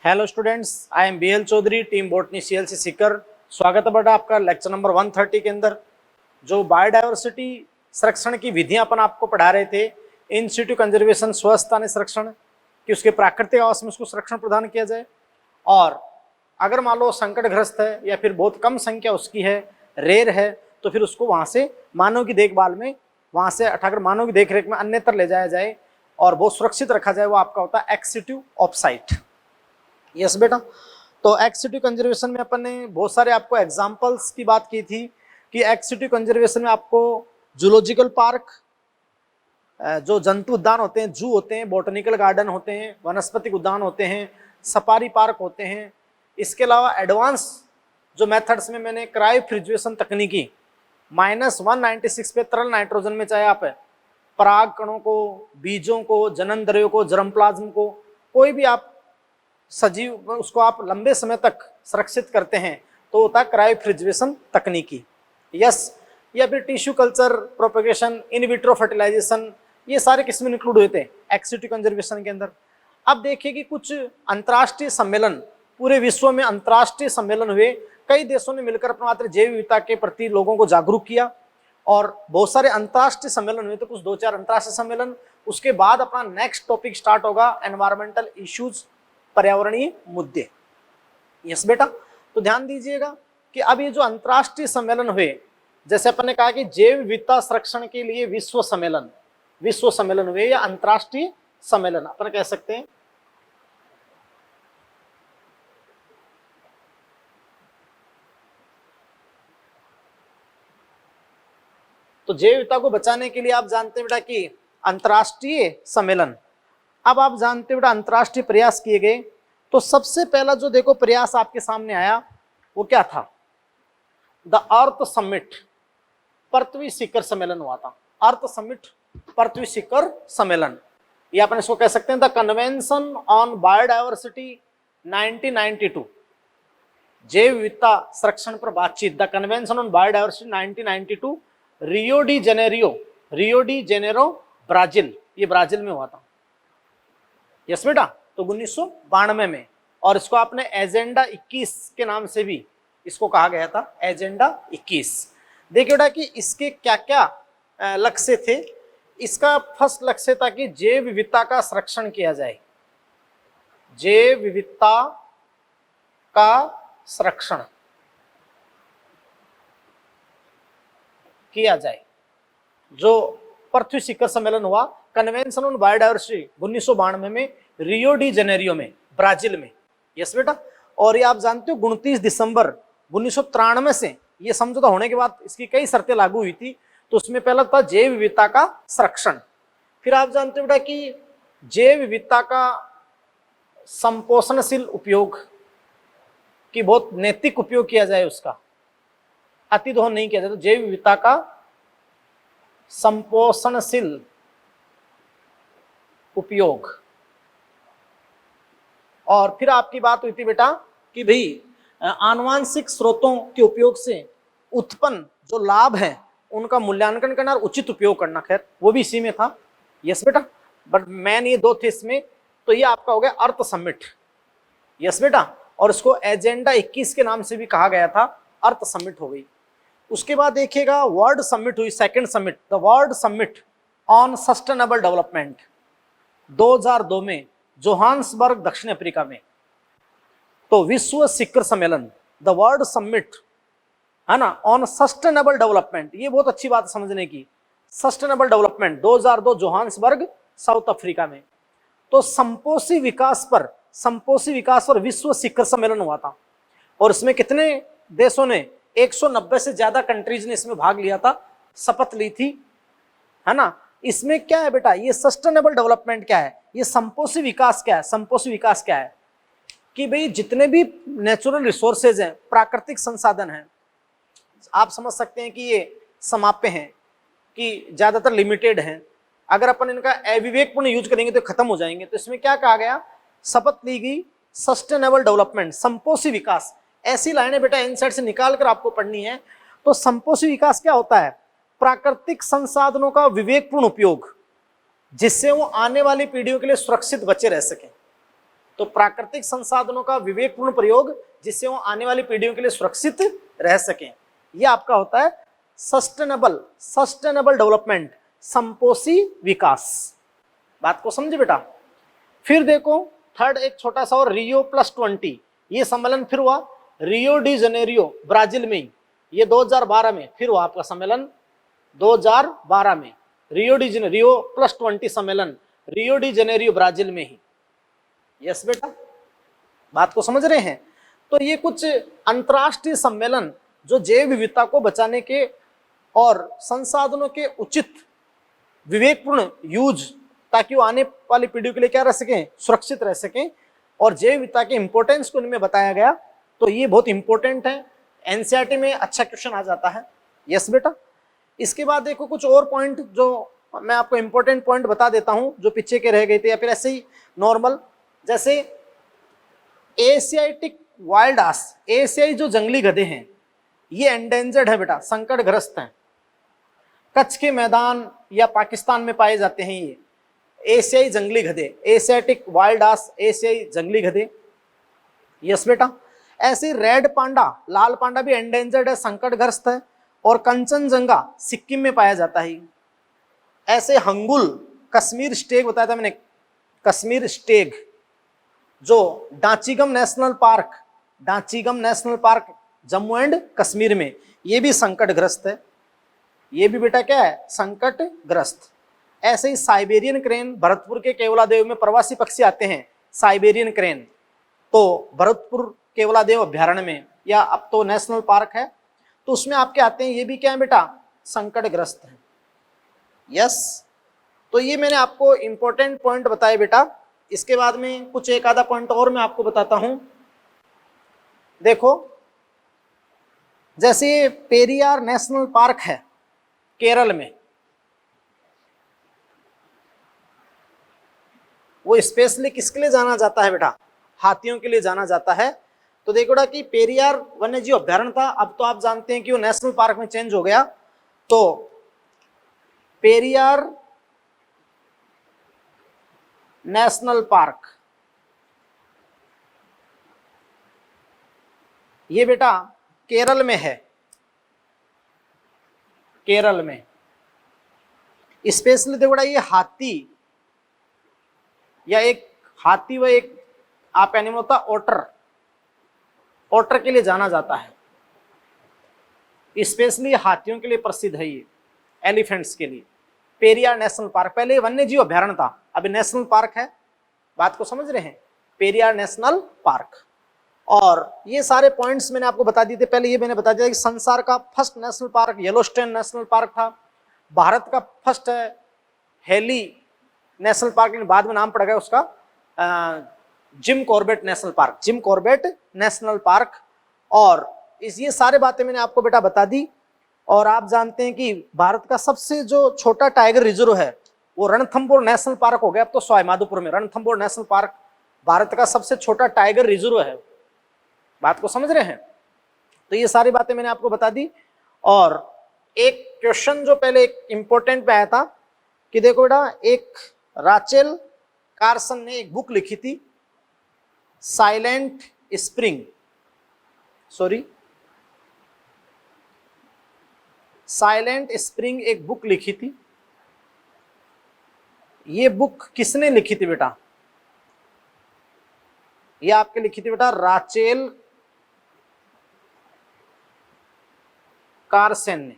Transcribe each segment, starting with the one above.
Hello students, I am BL Chaudhary, team botany CLC Sikar. स्वागत है बेटा आपका लेक्चर नंबर 130 के अंदर। जो बायोडायवर्सिटी संरक्षण की विधियां अपन आपको पढ़ा रहे थे, इन सिटू कंजर्वेशन, स्वस्थानी संरक्षण, कि उसके प्राकृतिक आवास में उसको संरक्षण प्रदान किया जाए। और अगर मान लो संकटग्रस्त है या फिर बहुत कम संख्या उसकी है, रेयर है, तो फिर उसको वहां से मानव की देखभाल में, वहां से हटाकर मानव की देखरेख में अन्यत्र ले जाया जाए और बहुत सुरक्षित रखा जाए। वो आपका होता है ex situ of site. Yes बेटा, तो एक्स सिटू कंजर्वेशन में अपन ने बहुत सारे आपको एग्जांपल्स की बात की थी कि एक्स सिटू कंजर्वेशन में आपको जूलॉजिकल पार्क, जो जंतु उद्यान होते हैं, जू होते हैं, बॉटनिकल गार्डन होते हैं, वनस्पतिक उद्यान होते हैं, सफारी पार्क होते हैं। इसके अलावा एडवांस जो मेथड्स में मैंने क्रायोफ्रिजरेशन तकनीकी -196 पे तरल नाइट्रोजन में, चाहे आप पराग कणों को, बीजों को, जनन द्रव्यों को, जर्म प्लाज्म को, कोई भी आप सजीव उसको आप लंबे समय तक सुरक्षित करते हैं, तो होता है क्रायोफ्रिजरेशन तकनीकी। यस, या फिर tissue culture, propagation, in vitro fertilization, ये सारे किस्म इंक्लूड हुए थे एक्स सिटू कंजर्वेशन के अंदर। अब देखिए कि कुछ अंतर्राष्ट्रीय सम्मेलन, पूरे विश्व में अंतर्राष्ट्रीय सम्मेलन हुए, कई देशों ने मिलकर अपना मात्र जैव विविधता के प्रति लोगों को जागरूक किया और बहुत सारे अंतर्राष्ट्रीय सम्मेलन हुए। तो कुछ 2-4 अंतर्राष्ट्रीय सम्मेलन, उसके बाद अपना नेक्स्ट टॉपिक स्टार्ट होगा एनवायरमेंटल इश्यूज, पर्यावरणीय मुद्दे। यस बेटा, तो ध्यान दीजिएगा कि अब ये जो अंतर्राष्ट्रीय सम्मेलन हुए, जैसे अपन ने कहा कि जैव विविधता संरक्षण के लिए विश्व सम्मेलन हुए या अंतर्राष्ट्रीय सम्मेलन अपन कह सकते हैं। तो जैव विविधता को बचाने के लिए आप जानते हैं बेटा कि अंतर्राष्ट्रीय सम्मेलन, अब आप जानते हो बेटा अंतर्राष्ट्रीय प्रयास किए गए। तो सबसे पहला जो देखो प्रयास आपके सामने आया वो क्या था? द अर्थ समिट, पृथ्वी शिखर सम्मेलन हुआ था। अर्थ समिट, पृथ्वी शिखर सम्मेलन, ये अपन इसको कह सकते हैं द कन्वेंशन ऑन बायोडायवर्सिटी 1992, जैव विविधता संरक्षण पर बातचीत, the convention on biodiversity 1992, Rio de Janeiro Brazil, ये ब्राजील में हुआ था। यस बेटा, तो 1992 में। और इसको आपने एजेंडा 21 के नाम से भी इसको कहा गया था, एजेंडा 21। देखिए बेटा कि इसके क्या क्या लक्ष्य थे। इसका फर्स्ट लक्ष्य था कि जैव विविधता का संरक्षण किया जाए, जैव विविधता का संरक्षण किया जाए। जो पृथ्वी शिखर सम्मेलन हुआ कन्वेंशन ऑन बायोडायवर्सिटी 1992 में, रियो डी जेनेरियो में, ब्राजील में। यस बेटा, और ये आप जानते हो 29 दिसंबर 1993 से ये समझौता होने के बाद इसकी कई शर्तें लागू हुई थी। तो उसमें पहला था जैव विविधता का संरक्षण। फिर आप जानते हो बेटा कि जैव विविधता का संपोषणशील उपयोग, कि बहुत नैतिक उपयोग किया जाए, उसका अतिदोहन नहीं किया जाए। तो जैव विविधता का संपोषणशील उपयोग। और फिर आपकी बात हुई थी बेटा कि भाई आनुवांशिक स्रोतों के उपयोग से उत्पन्न जो लाभ है उनका मूल्यांकन करना और उचित उपयोग करना, खैर वो भी इसी में था। यस बेटा, बट मैन ये 2 थे इसमें। तो ये आपका हो गया अर्थ समिट। यस बेटा, और इसको एजेंडा 21 के नाम से भी कहा गया था, अर्थ समिट हो गई। उसके बाद देखिएगा वर्ल्ड समिट हुई, second summit, the world summit on sustainable development 2002 में, जोहान्सबर्ग, दक्षिण अफ्रीका में। तो विश्व शिखर सम्मेलन, द वर्ल्ड समिट, है ना, ऑन सस्टेनेबल डेवलपमेंट, ये बहुत अच्छी बात समझने की। Sustainable development 2002 Johannesburg, south Africa में। तो संपोषी विकास पर विश्व शिखर सम्मेलन हुआ था। और इसमें कितने देशों ने, 190 से ज्यादा कंट्रीज ने इसमें भाग लिया था, शपथ ली थी, है ना। इसमें क्या है बेटा, ये सस्टेनेबल डेवलपमेंट क्या है, ये संपोषी विकास क्या है? संपोषी विकास क्या है कि भाई जितने भी नेचुरल रिसोर्सेज हैं, प्राकृतिक संसाधन हैं, आप समझ सकते हैं कि ये समाप्य हैं, कि ज्यादातर लिमिटेड हैं। अगर अपन इनका अविवेकपूर्ण यूज करेंगे तो खत्म हो जाएंगे। तो इसमें क्या कहा गया, शपथ ली गई सस्टेनेबल डेवलपमेंट, संपोषी विकास। ऐसी लाइनें बेटा इनसाइड से निकाल कर आपको पढ़नी है। तो संपोषी विकास क्या होता है? प्राकृतिक संसाधनों का विवेकपूर्ण उपयोग, जिससे वो आने वाली पीढ़ियों के लिए सुरक्षित बचे रह सकें। तो प्राकृतिक संसाधनों का विवेकपूर्ण प्रयोग जिससे वो आने वाली पीढ़ियों के लिए सुरक्षित रह सकें, यह आपका होता है सस्टेनेबल डेवलपमेंट, संपोषी विकास। बात को समझे बेटा। फिर देखो थर्ड एक छोटा सा और रियो +20, ये सम्मेलन फिर हुआ रियो डी जनेरियो ब्राजील में, ये 2012 में फिर हुआ आपका सम्मेलन 2012 में, रियो +20 सम्मेलन रियो डी जनेरियो ब्राजील में ही। यस बेटा, बात को समझ रहे हैं। तो ये कुछ अंतरराष्ट्रीय सम्मेलन जो जैव विविधता को बचाने के और संसाधनों के उचित विवेकपूर्ण यूज, ताकि वो आने वाली पीढ़ियों के लिए क्या रह सकें, सुरक्षित रह सकें, और जैव विविधता के इंपॉर्टेंस को इनमें बताया गया। तो ये बहुत इंपॉर्टेंट है, एनसीईआरटी में अच्छा क्वेश्चन आ जाता है। यस बेटा। इसके बाद देखो कुछ और पॉइंट जो मैं आपको इंपॉर्टेंट पॉइंट बता देता हूं जो पीछे के रह गए थे, या फिर ऐसे ही नॉर्मल, जैसे एशियाटिक वाइल्ड आस, एशियाई जो जंगली गधे हैं ये एंडेंजर्ड है बेटा, संकटग्रस्त हैं। कच्छ के मैदान या पाकिस्तान में पाए जाते हैं ये एशियाई जंगली गधे, एशियाटिक वाइल्ड आस, एशियाई जंगली गधे। यस बेटा। ऐसे रेड पांडा, लाल पांडा भी एंडेंजर्ड है, संकटग्रस्त है, और कंचनजंगा सिक्किम में पाया जाता है। ऐसे हंगुल, कश्मीर स्टेग बताया था मैंने, कश्मीर स्टेग जो Dachigam national park Jammu and Kashmir में, ये भी संकटग्रस्त है, ये भी बेटा क्या है, संकटग्रस्त। ऐसे ही साइबेरियन क्रेन, भरतपुर के केवलादेव में प्रवासी पक्षी आते हैं, साइबेरियन क्रेन, तो भरतपुर केवलादेव अभ्यारण्य में, या अब तो नेशनल पार्क है, तो उसमें आपके आते हैं, ये भी क्या है बेटा, संकटग्रस्त है। यस। तो ये मैंने आपको इंपॉर्टेंट पॉइंट बताए बेटा। इसके बाद में कुछ एक आधा पॉइंट और मैं आपको बताता हूं। देखो जैसे पेरियार नेशनल पार्क है केरल में, वो स्पेशली किसके लिए जाना जाता है बेटा, हाथियों के लिए जाना जाता है। तो देखो बेटा कि पेरियार वन्यजीव अभ्यारण्य था, अब तो आप जानते हैं कि वो नेशनल पार्क में चेंज हो गया। तो पेरियार नेशनल पार्क, ये बेटा केरल में है, केरल में स्पेशली देखो बेटा ये हाथी, या एक हाथी व एक आप एनिमल होता ओटर, ओटर के लिए जाना जाता है, स्पेशली हाथियों के लिए प्रसिद्ध है ये, एलिफेंट्स के लिए। पेरियार नेशनल पार्क, पहले वन्यजीव अभ्यारण्य था, अभी नेशनल पार्क है। बात को समझ रहे हैं, पेरियार नेशनल पार्क। और ये सारे पॉइंट्स मैंने आपको बता दिए थे। पहले ये मैंने बता दिया कि संसार का first national park Yellowstone national park था, भारत का फर्स्ट है हेली नेशनल पार्क, बाद में नाम पड़ गया उसका Jim Corbett national park, Jim Corbett national park. और ये सारे बातें मैंने आपको बेटा बता दी। और आप जानते हैं कि भारत का सबसे जो छोटा टाइगर रिजर्व है वो रणथंबोर नेशनल पार्क हो गया, अब तो सवाई माधोपुर में रणथंबोर नेशनल पार्क भारत का सबसे छोटा टाइगर रिजर्व है। बात को समझ रहे हैं। तो ये सारी बातें मैंने आपको बता दी। और एक क्वेश्चन जो पहले एक इंपॉर्टेंट पे आया था कि देखो बेटा, एक राचेल कार्सन ने एक बुक लिखी थी, साइलेंट स्प्रिंग, साइलेंट स्प्रिंग एक बुक लिखी थी। ये बुक किसने लिखी थी बेटा, ये आपके लिखी थी बेटा राचेल कार्सन ने,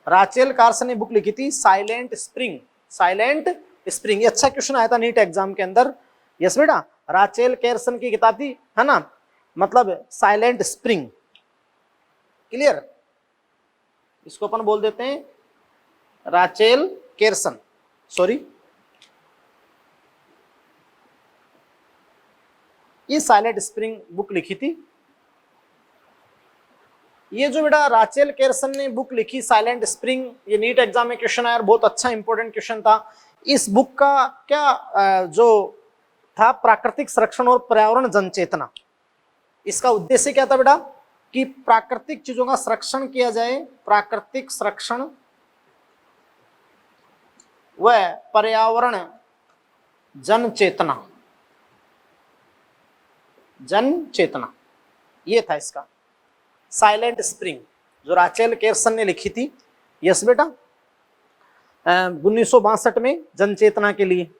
राचेल कार्सन ने बुक लिखी थी साइलेंट स्प्रिंग, साइलेंट स्प्रिंग। ये अच्छा क्वेश्चन आया था नीट एग्जाम के अंदर। यस बेटा, राचेल कार्सन की किताब थी, है ना, मतलब साइलेंट स्प्रिंग। क्लियर, इसको अपन बोल देते हैं राचेल कार्सन, ये साइलेंट स्प्रिंग बुक लिखी थी। ये जो बेटा राचेल कार्सन ने बुक लिखी साइलेंट स्प्रिंग, ये नीट एग्जाम में क्वेश्चन आया, बहुत अच्छा इंपॉर्टेंट क्वेश्चन था। इस बुक का क्या जो था, प्राकृतिक संरक्षण और पर्यावरण जनचेतना। इसका उद्देश्य क्या था बेटा कि प्राकृतिक चीजों का संरक्षण किया जाए, प्राकृतिक संरक्षण व पर्यावरण जनचेतना, जन चेतना, ये था इसका साइलेंट स्प्रिंग, जो राचेल केर्सन ने लिखी थी। यस बेटा, 1962 में जन चेतना के लिए।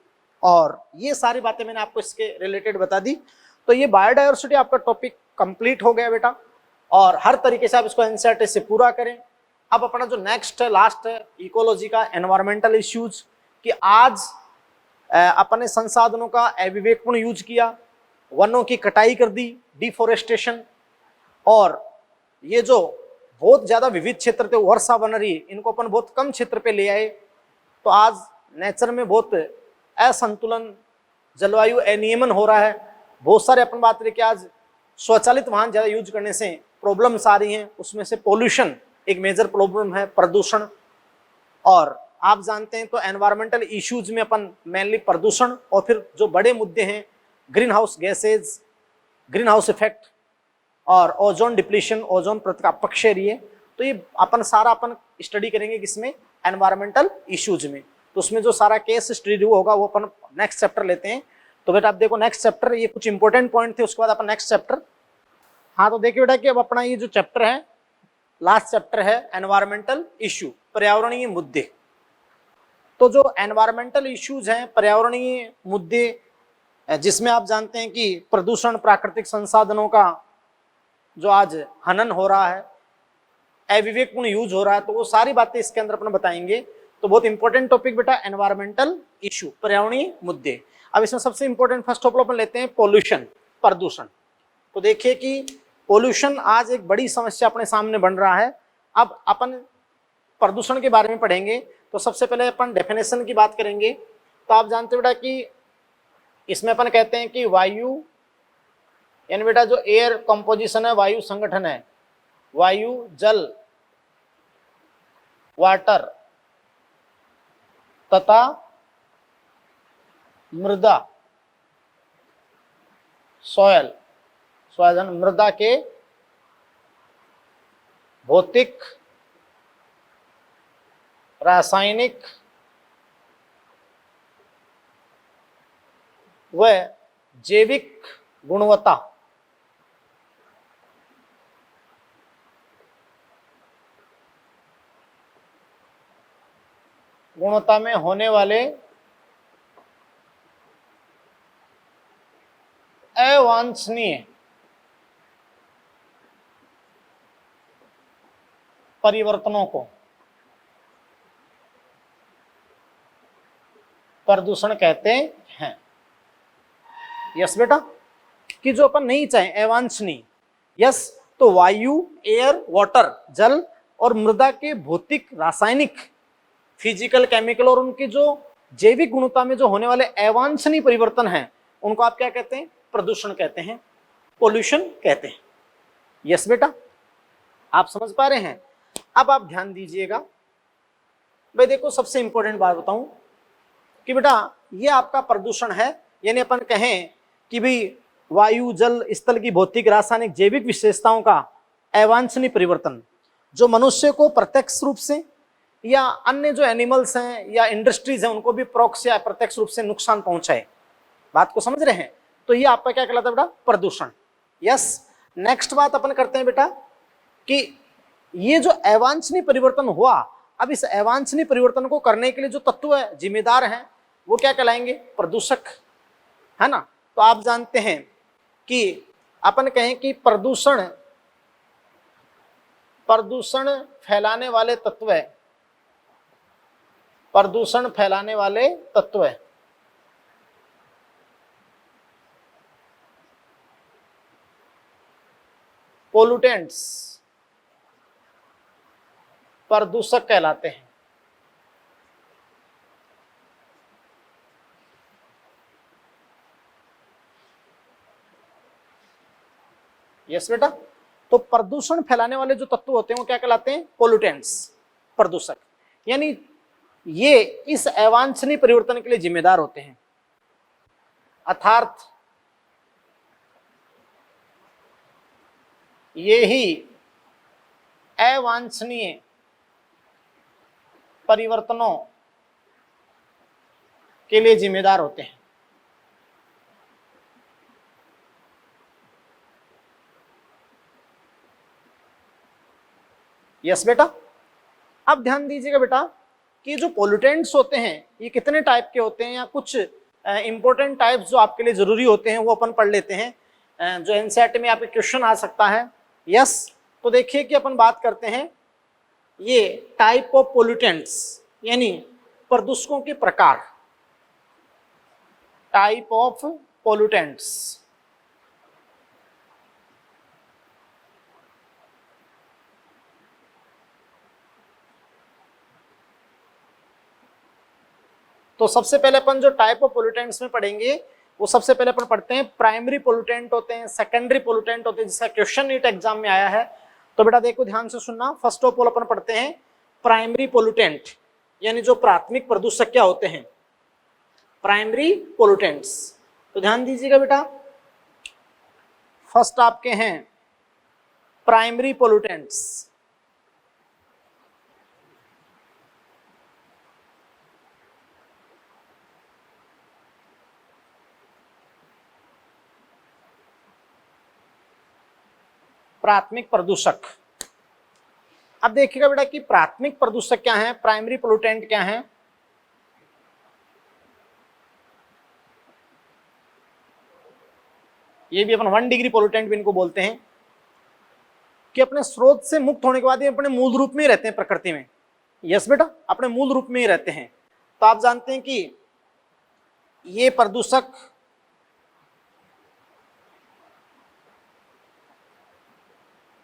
और ये सारी बातें मैंने आपको इसके रिलेटेड बता दी। तो ये बायोडायवर्सिटी आपका टॉपिक कंप्लीट हो गया बेटा, और हर तरीके से आप इसको एनसीईआरटी से पूरा करें। अब अपना जो नेक्स्ट है, लास्ट है, इकोलॉजी का एनवायरमेंटल इश्यूज, कि आज अपने संसाधनों का अविवेकपूर्ण यूज किया, वनों की कटाई कर दी, डिफोरेस्टेशन, और ये जो बहुत ज्यादा विविध क्षेत्र थे वर्षा वन रही, इनको अपन बहुत कम क्षेत्र पे ले आए। तो आज नेचर में बहुत असंतुलन, जलवायु अनियमन हो रहा है। बहुत सारे अपन बात रहे कि आज स्वचालित वाहन ज्यादा यूज करने से प्रॉब्लम्स आ रही हैं, उसमें से पोल्यूशन एक मेजर प्रॉब्लम है, प्रदूषण। और आप जानते हैं तो एनवायरमेंटल इश्यूज में अपन मेनली प्रदूषण, और फिर जो बड़े मुद्दे हैं green house gases, green house effect, और ओजोन डिप्लीशन, ओजोन परत का अपक्षय, तो ये अपन सारा अपन स्टडी करेंगे किसमें, एनवायरमेंटल इश्यूज में। तो उसमें जो सारा केस स्टडी होगा वो अपन नेक्स्ट चैप्टर लेते हैं। तो बेटा आप देखो नेक्स्ट चैप्टर, ये कुछ इंपॉर्टेंट पॉइंट थे, उसके बाद अपन नेक्स्ट चैप्टर। हाँ, तो देखिए बेटा कि अब अपना ये जो चैप्टर है, लास्ट चैप्टर है एनवायरमेंटल इश्यू, पर्यावरणीय मुद्दे। तो जो एनवायरमेंटल इश्यूज हैं, पर्यावरणीय मुद्दे, जिसमें आप जानते हैं कि प्रदूषण, प्राकृतिक संसाधनों का जो आज हनन हो रहा है, अविवेकपूर्ण यूज हो रहा है, तो वो सारी बातें इसके अंदर अपन बताएंगे। तो बहुत इंपॉर्टेंट टॉपिक बेटा एनवायरमेंटल इश्यू, पर्यावरणीय मुद्दे। अब इसमें सबसे इंपॉर्टेंट फर्स्ट ऑफ ऑल अपन लेते हैं पोल्यूशन, प्रदूषण। तो देखिए कि पोल्यूशन आज एक बड़ी समस्या अपने सामने बन रहा है। अब अपन प्रदूषण के बारे में पढ़ेंगे, तो सबसे पहले अपन डेफिनेशन की बात करेंगे। तो आप जानते हो बेटा कि इसमें अपन कहते हैं कि वायु, यानी बेटा जो एयर कंपोजिशन है, वायु संगठन है, वायु, जल, वाटर तथा मृदा, सॉयल, मृदा के भौतिक, रासायनिक व जैविक गुणवत्ता, में होने वाले अवांछनीय परिवर्तनों को प्रदूषण कहते हैं। यस बेटा, कि जो अपन नहीं चाहें, अवांछनीय। यस, तो वायु, एयर, वाटर, जल और मृदा के भौतिक, रासायनिक, फिजिकल, केमिकल और उनकी जो जैविक गुणवत्ता में जो होने वाले अवांछनीय परिवर्तन हैं, उनको आप क्या कहते हैं, प्रदूषण कहते हैं, पोल्यूशन कहते हैं। यस बेटा, आप समझ पा रहे हैं। अब आप ध्यान दीजिएगा भाई, देखो सबसे इंपॉर्टेंट बात बताऊं कि बेटा ये आपका प्रदूषण है, यानी अपन कहें कि भाई वायु, जल, स्थल की भौतिक, रासायनिक, जैविक विशेषताओं का अवांछनीय परिवर्तन जो मनुष्य को प्रत्यक्ष रूप से या अन्य जो एनिमल्स हैं या इंडस्ट्रीज हैं उनको भी परोक्ष या प्रत्यक्ष रूप से नुकसान पहुंचाए। बात को समझ रहे हैं। तो ये आपका क्या कहलाता है बेटा, प्रदूषण। यस, नेक्स्ट बात अपन करते हैं बेटा कि ये जो अवांछनीय परिवर्तन हुआ, अब इस अवांछनीय परिवर्तन को करने के लिए जो तत्व है जिम्मेदार हैं वो क्या कहलाएंगे, प्रदूषक, है ना। तो आप जानते हैं कि अपन कहें कि प्रदूषण फैलाने वाले तत्व है, प्रदूषण फैलाने वाले तत्व है, पोल्यूटेंट्स प्रदूषक कहलाते हैं। यस बेटा, तो प्रदूषण फैलाने वाले जो तत्व होते हैं वो क्या कहलाते हैं, पोल्यूटेंट्स, प्रदूषक। यानी ये इस अवांछनीय परिवर्तन के लिए जिम्मेदार होते हैं। अर्थात ये ही अवांछनीय परिवर्तनों के लिए जिम्मेदार होते हैं। यस बेटा। अब ध्यान दीजिएगा बेटा कि जो पोल्यूटेंट्स होते हैं ये कितने टाइप के होते हैं, या कुछ इंपॉर्टेंट टाइप्स जो आपके लिए जरूरी होते हैं वो अपन पढ़ लेते हैं, जो एनसीईआरटी में आपके क्वेश्चन आ सकता है। यस, तो देखिए कि अपन बात करते हैं ये टाइप ऑफ पोल्यूटेंट्स, यानी प्रदूषकों के प्रकार, टाइप ऑफ पोल्यूटेंट्स। तो सबसे पहले अपन जो टाइप ऑफ पोल्यूटेंट्स में पढ़ेंगे वो सबसे पहले अपन पढ़ते हैं प्राइमरी पोल्यूटेंट होते हैं, सेकेंडरी पोल्यूटेंट होते हैं, जिसका क्वेश्चन नीट एग्जाम में आया है। तो बेटा देखो ध्यान से सुनना, फर्स्ट ऑफ ऑल अपन पढ़ते हैं प्राइमरी पोल्यूटेंट, यानी जो प्राथमिक प्रदूषक क्या होते हैं, प्राइमरी पोल्यूटेंट्स। तो ध्यान दीजिएगा बेटा, फर्स्ट आपके हैं प्राइमरी पोल्यूटेंट्स। प्राथमिक प्रदूषक। अब देखिएगा बेटा कि प्राथमिक प्रदूषक क्या है, प्राइमरी पोल्यूटेंट क्या है। ये भी अपन 1 डिग्री पोल्यूटेंट भी इनको बोलते हैं, कि अपने स्रोत से मुक्त होने के बाद ये अपने मूल रूप में ही रहते हैं प्रकृति में। यस बेटा, अपने मूल रूप में ही रहते हैं। तो आप जानते हैं कि ये प्रदूषक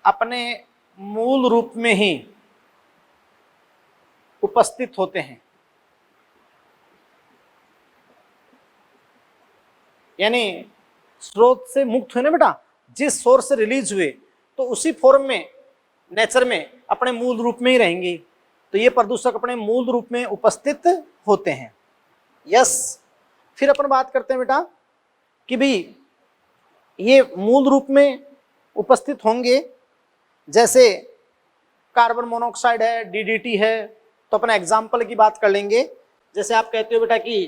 अपने मूल रूप में ही उपस्थित होते हैं, यानी स्रोत से मुक्त हुए ना बेटा, जिस सोर्स से रिलीज हुए तो उसी फॉर्म में नेचर में अपने मूल रूप में ही रहेंगे। तो ये प्रदूषक अपने मूल रूप में उपस्थित होते हैं। यस, फिर अपन बात करते हैं बेटा कि भाई ये मूल रूप में उपस्थित होंगे, जैसे कार्बन मोनोऑक्साइड है, डीडीटी है। तो अपना एग्जाम्पल की बात कर लेंगे, जैसे आप कहते हो बेटा कि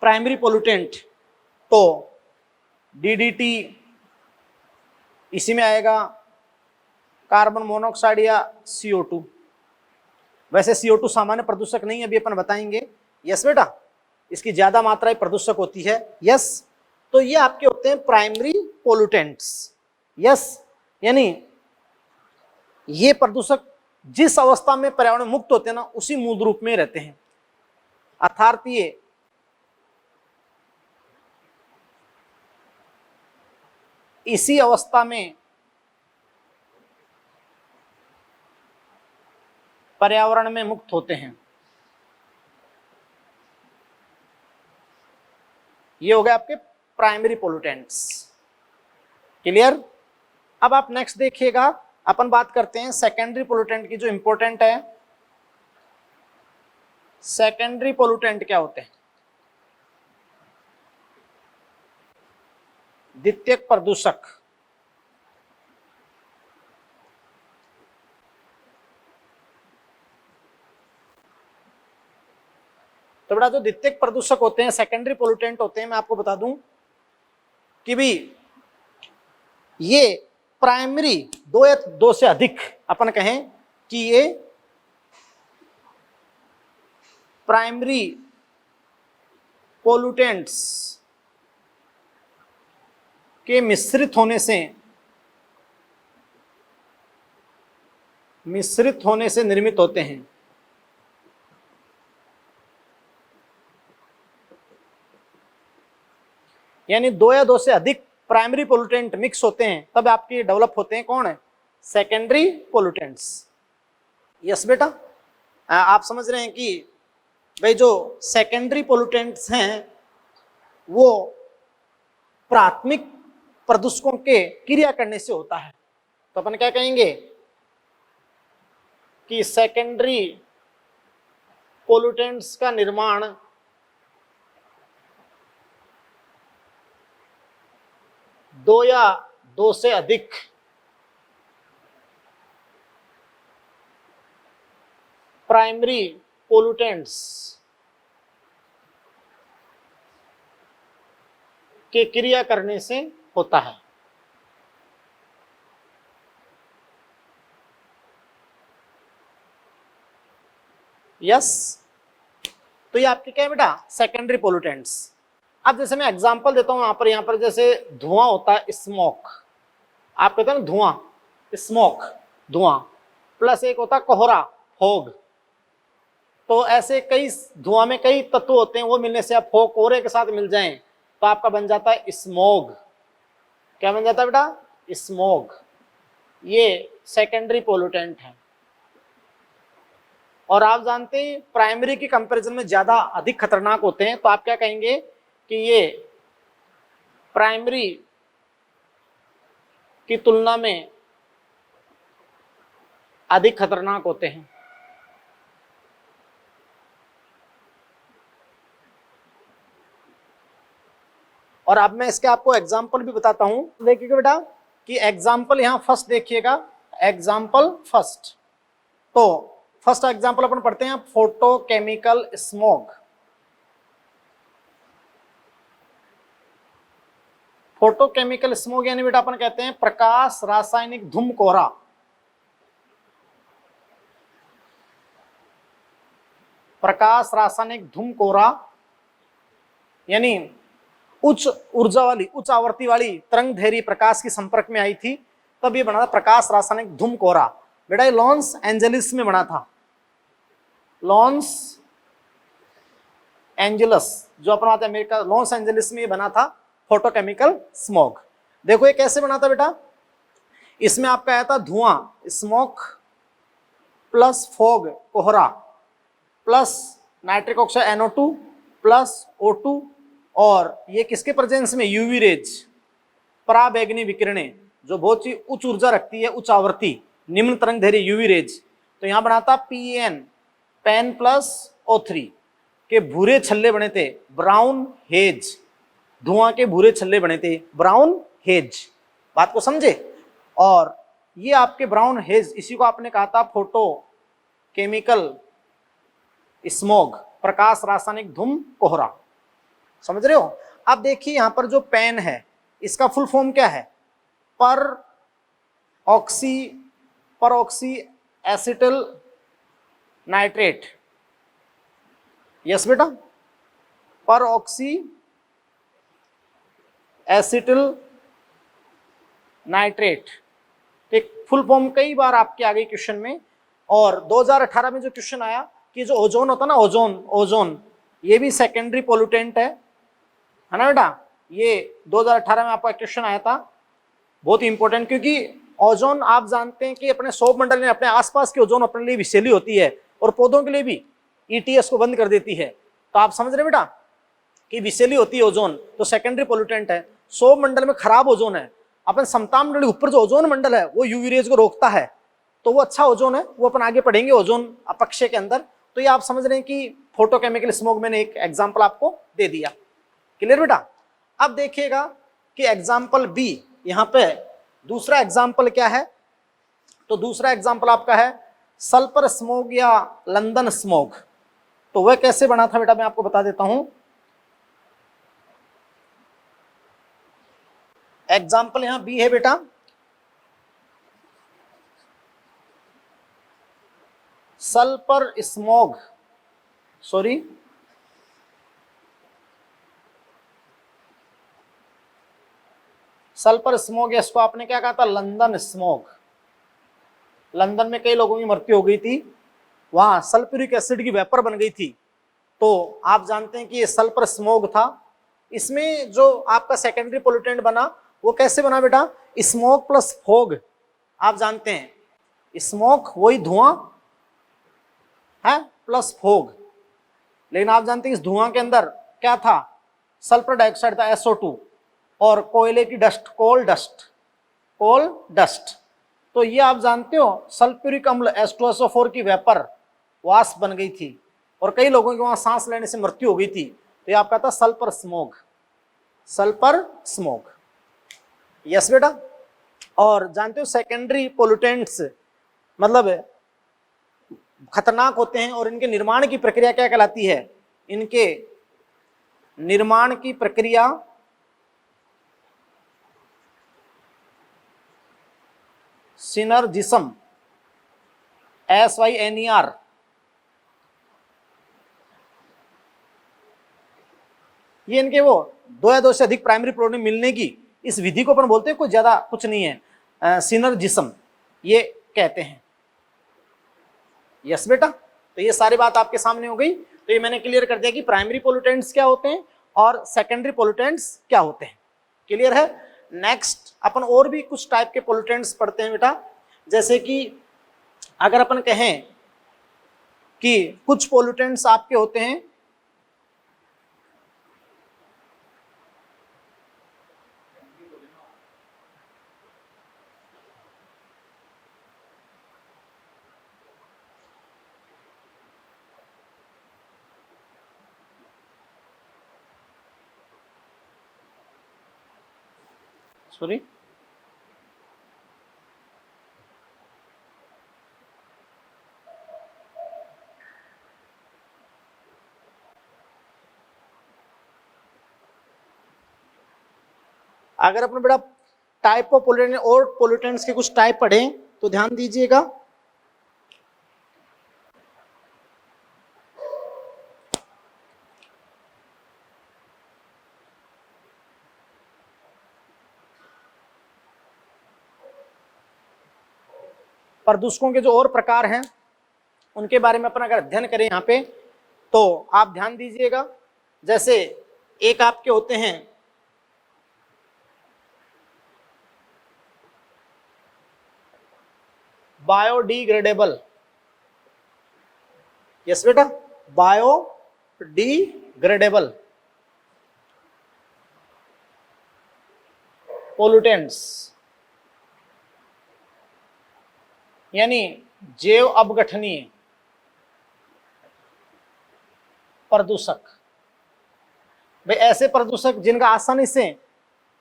प्राइमरी पोल्यूटेंट, तो डीडीटी इसी में आएगा, कार्बन मोनोऑक्साइड या CO2। वैसे CO2 सामान्य प्रदूषक नहीं है, अभी अपन बताएंगे। यस बेटा, इसकी ज्यादा मात्रा प्रदूषक होती है। यस, तो ये आपके होते हैं प्राइमरी पोल्यूटेंट्स। यस, यानी ये प्रदूषक जिस अवस्था में पर्यावरण मुक्त होते हैं ना, उसी मूल रूप में रहते हैं, अर्थात ये इसी अवस्था में पर्यावरण में मुक्त होते हैं। ये हो गए आपके प्राइमरी पोल्यूटेंट्स। क्लियर। अब आप नेक्स्ट देखिएगा, अपन बात करते हैं सेकेंडरी पोल्यूटेंट की, जो इंपॉर्टेंट है। सेकेंडरी पोल्यूटेंट क्या होते हैं, द्वितीयक प्रदूषक। तो बेटा जो द्वितीयक प्रदूषक होते हैं, सेकेंडरी पोल्यूटेंट होते हैं, मैं आपको बता दूं कि भी ये प्राइमरी दो या दो से अधिक, अपन कहें कि ये प्राइमरी पोल्यूटेंट्स के मिश्रित होने से निर्मित होते हैं। यानी दो या दो से अधिक प्राइमरी पोल्यूटेंट मिक्स होते हैं, तब आपके डेवलप होते हैं कौन है, सेकेंडरी पोल्यूटेंट्स। यस बेटा, आप समझ रहे हैं कि भाई जो सेकेंडरी पोल्यूटेंट्स हैं वो प्राथमिक प्रदूषकों के क्रिया करने से होता है। तो अपन क्या कहेंगे कि सेकेंडरी पोल्यूटेंट्स का निर्माण दो या दो से अधिक प्राइमरी पोल्यूटेंट्स के क्रिया करने से होता है। यस। तो ये आपके क्या है बेटा, सेकेंडरी पोल्यूटेंट्स। अब जैसे मैं एग्जांपल देता हूं यहाँ पर जैसे धुआं होता है, स्मोक, आप कहते हैं ना धुआं, स्मोक धुआं, प्लस एक होता है कोहरा, फॉग। तो ऐसे कई धुआं में कई तत्व होते हैं, वो मिलने से आप फॉग कोहरे के साथ मिल जाएं तो आपका बन जाता है स्मोग। क्या बन जाता है बेटा, स्मोग। ये सेकेंडरी पोल्यूटेंट है। और आप जानते हैं प्राइमरी की कंपैरिजन में ज्यादा अधिक खतरनाक होते हैं, तो आप क्या कहेंगे कि ये प्राइमरी की तुलना में अधिक खतरनाक होते हैं। और अब मैं इसके आपको एग्जाम्पल भी बताता हूं, देखिएगा बेटा कि एग्जाम्पल यहां फर्स्ट देखिएगा, एग्जाम्पल फर्स्ट। तो फर्स्ट एग्जाम्पल अपन पढ़ते हैं, फोटोकेमिकल स्मोग। फोटोकेमिकल स्मोग यानी बेटा अपन कहते हैं प्रकाश रासायनिक धूम कोहरा। प्रकाश रासायनिक धूम कोहरा यानी उच्च ऊर्जा वाली, उच्च आवृत्ति वाली तरंग धैर्य प्रकाश के संपर्क में आई थी, तब ये बना था प्रकाश रासायनिक धूम कोहरा। बेटा ये लॉस एंजलिस में बना था, लॉस एंजलिस जो अपना आता है अमेरिका, लॉस एंजलिस में ये बना था फोटोकेमिकल स्मोग। देखो ये कैसे बना था बेटा, इसमें आपका आया था धुआं स्मोक प्लस फॉग कोहरा plus nitric oxide NO2 plus O2, और ये किसके प्रेजेंस में, यूवी रेज, पराबैंगनी विकिरणें जो बहुत ही उच्च ऊर्जा रखती है, उच्च आवृत्ति, निम्न तरंग दैर्घ्य यूवी रेज। तो यहां बना था PN, पेन प्लस O3 के भूरे छल्ले बने थे, ब्राउन हेज, धुआं के भूरे छल्ले बने थे, ब्राउन हेज। बात को समझे। और ये आपके ब्राउन हेज, इसी को आपने कहा था फोटो केमिकल स्मोग, प्रकाश रासायनिक धूम कोहरा। समझ रहे हो। अब देखिए यहां पर जो पेन है इसका फुल फॉर्म क्या है, पर ऑक्सी एसिटिल नाइट्रेट। यस बेटा, पर ऑक्सी एसिटिल नाइट्रेट। एक फुल फॉर्म कई बार आपके आ गई क्वेश्चन में। और 2018 में जो क्वेश्चन आया कि जो ओजोन होता ना, ओजोन ये भी सेकेंडरी पोल्यूटेंट है ना बेटा। ये 2018 में आपका क्वेश्चन आया था, बहुत ही इंपॉर्टेंट, क्योंकि ओजोन आप जानते हैं कि अपने सौर मंडल में अपने आसपास की ओजोन अपने लिए विषैली होती है और पौधों के लिए भी ETS को बंद कर देती है। तो आप समझ रहे बेटा कि विषैली होती है ओजोन, तो सेकेंडरी पोल्यूटेंट है। सौर मंडल में खराब ओजोन है, अपन समताप मंडल के ऊपर जो ओजोन मंडल है वो यूवी रेज को रोकता है, तो वो अच्छा ओजोन है, वो अपन आगे पढ़ेंगे ओजोन अपक्षय के अंदर। तो ये आप समझ रहे हैं कि फोटोकेमिकल स्मोग, मैंने एक एग्जाम्पल आपको दे दिया। क्लियर बेटा। अब देखिएगा कि एग्जाम्पल B, यहां पे दूसरा एग्जाम्पल क्या है, तो दूसरा एग्जाम्पल आपका है सल्फर स्मोग या लंदन स्मोग। तो वह कैसे बना था बेटा, मैं आपको बता देता हूं। एग्जाम्पल यहां B है बेटा, sulphur smog, sorry sulphur smog, इसको आपने क्या कहा था, लंदन स्मोग। लंदन में कई लोगों की मृत्यु हो गई थी, वहां सल्फ्यूरिक एसिड की वेपर बन गई थी। तो आप जानते हैं कि ये सल्फर स्मोग था। इसमें जो आपका सेकेंडरी पोल्यूटेंट बना वो कैसे बना बेटा, स्मोक प्लस फॉग। आप जानते हैं स्मोक वही धुआं है प्लस फॉग, लेकिन आप जानते हैं इस धुआं के अंदर क्या था, सल्फर डाइऑक्साइड था SO2 और कोयले की डस्ट, कोल डस्ट। तो ये आप जानते हो सल्फ्यूरिक अम्ल H2SO4 की वेपर वाष्प बन गई थी और कई लोगों की वहां सांस लेने से मृत्यु हो गई थी। तो ये आपका था sulphur smog, sulphur smog. Yes बेटा। और जानते हो सेकेंडरी पोल्यूटेंट्स मतलब खतरनाक होते हैं और इनके निर्माण की प्रक्रिया क्या कहलाती है, इनके निर्माण की प्रक्रिया सिनर्जिस्म, SYNER, ये इनके वो दो या दो से अधिक प्राइमरी पोलूटेंट मिलने की इस विधि को अपन बोलते हैं, कुछ ज्यादा कुछ नहीं है, सिनर्जिज्म ये कहते हैं। यस बेटा, तो ये सारी बात आपके सामने हो गई। तो ये मैंने क्लियर कर दिया कि प्राइमरी पोलूटेंट्स क्या होते हैं और सेकेंडरी पोलूटेंट्स क्या होते हैं। क्लियर है। नेक्स्ट अपन और भी कुछ टाइप के पोलूटेंट्स पढ़ते हैं बेटा। जैसे कि अगर अपन कहें कि कुछ पोलूटेंट्स आपके होते हैं सॉरी अगर अपन बेटा टाइप ऑफ पोलूटेंट और पोलूटेंट्स के कुछ टाइप पढ़ें तो ध्यान दीजिएगा। प्रदूषकों के जो और प्रकार हैं उनके बारे में अपन अगर अध्ययन करें यहाँ पे तो आप ध्यान दीजिएगा। जैसे एक आपके होते हैं बायोडिग्रेडेबल। यस बेटा, बायोडिग्रेडेबल पोलूटेंट्स यानी जैव अपघटनीय प्रदूषक। भाई ऐसे प्रदूषक जिनका आसानी से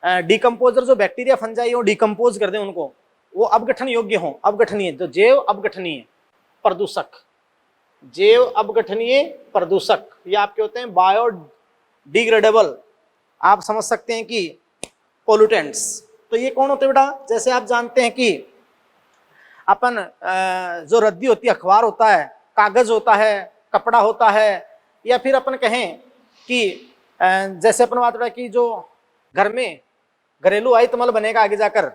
डिकम्पोजर जो बैक्टीरिया फंजाई हो डिकम्पोज कर दें उनको, वो अपघटन योग्य हो, अपघटनीय, जो जैव अपघटनीय प्रदूषक, जैव अपघटनीय प्रदूषक ये आपके होते हैं बायोडिग्रेडेबल। आप समझ सकते हैं कि पोलूटेंट्स। तो ये कौन होते हैं बेटा? जैसे आप जानते हैं कि अपन जो रद्दी होती है, अखबार होता है, कागज होता है, कपड़ा होता है, या फिर अपन कहें कि जैसे अपन बात रहा कि जो घर में घरेलू आइटमल बनेगा आगे जाकर,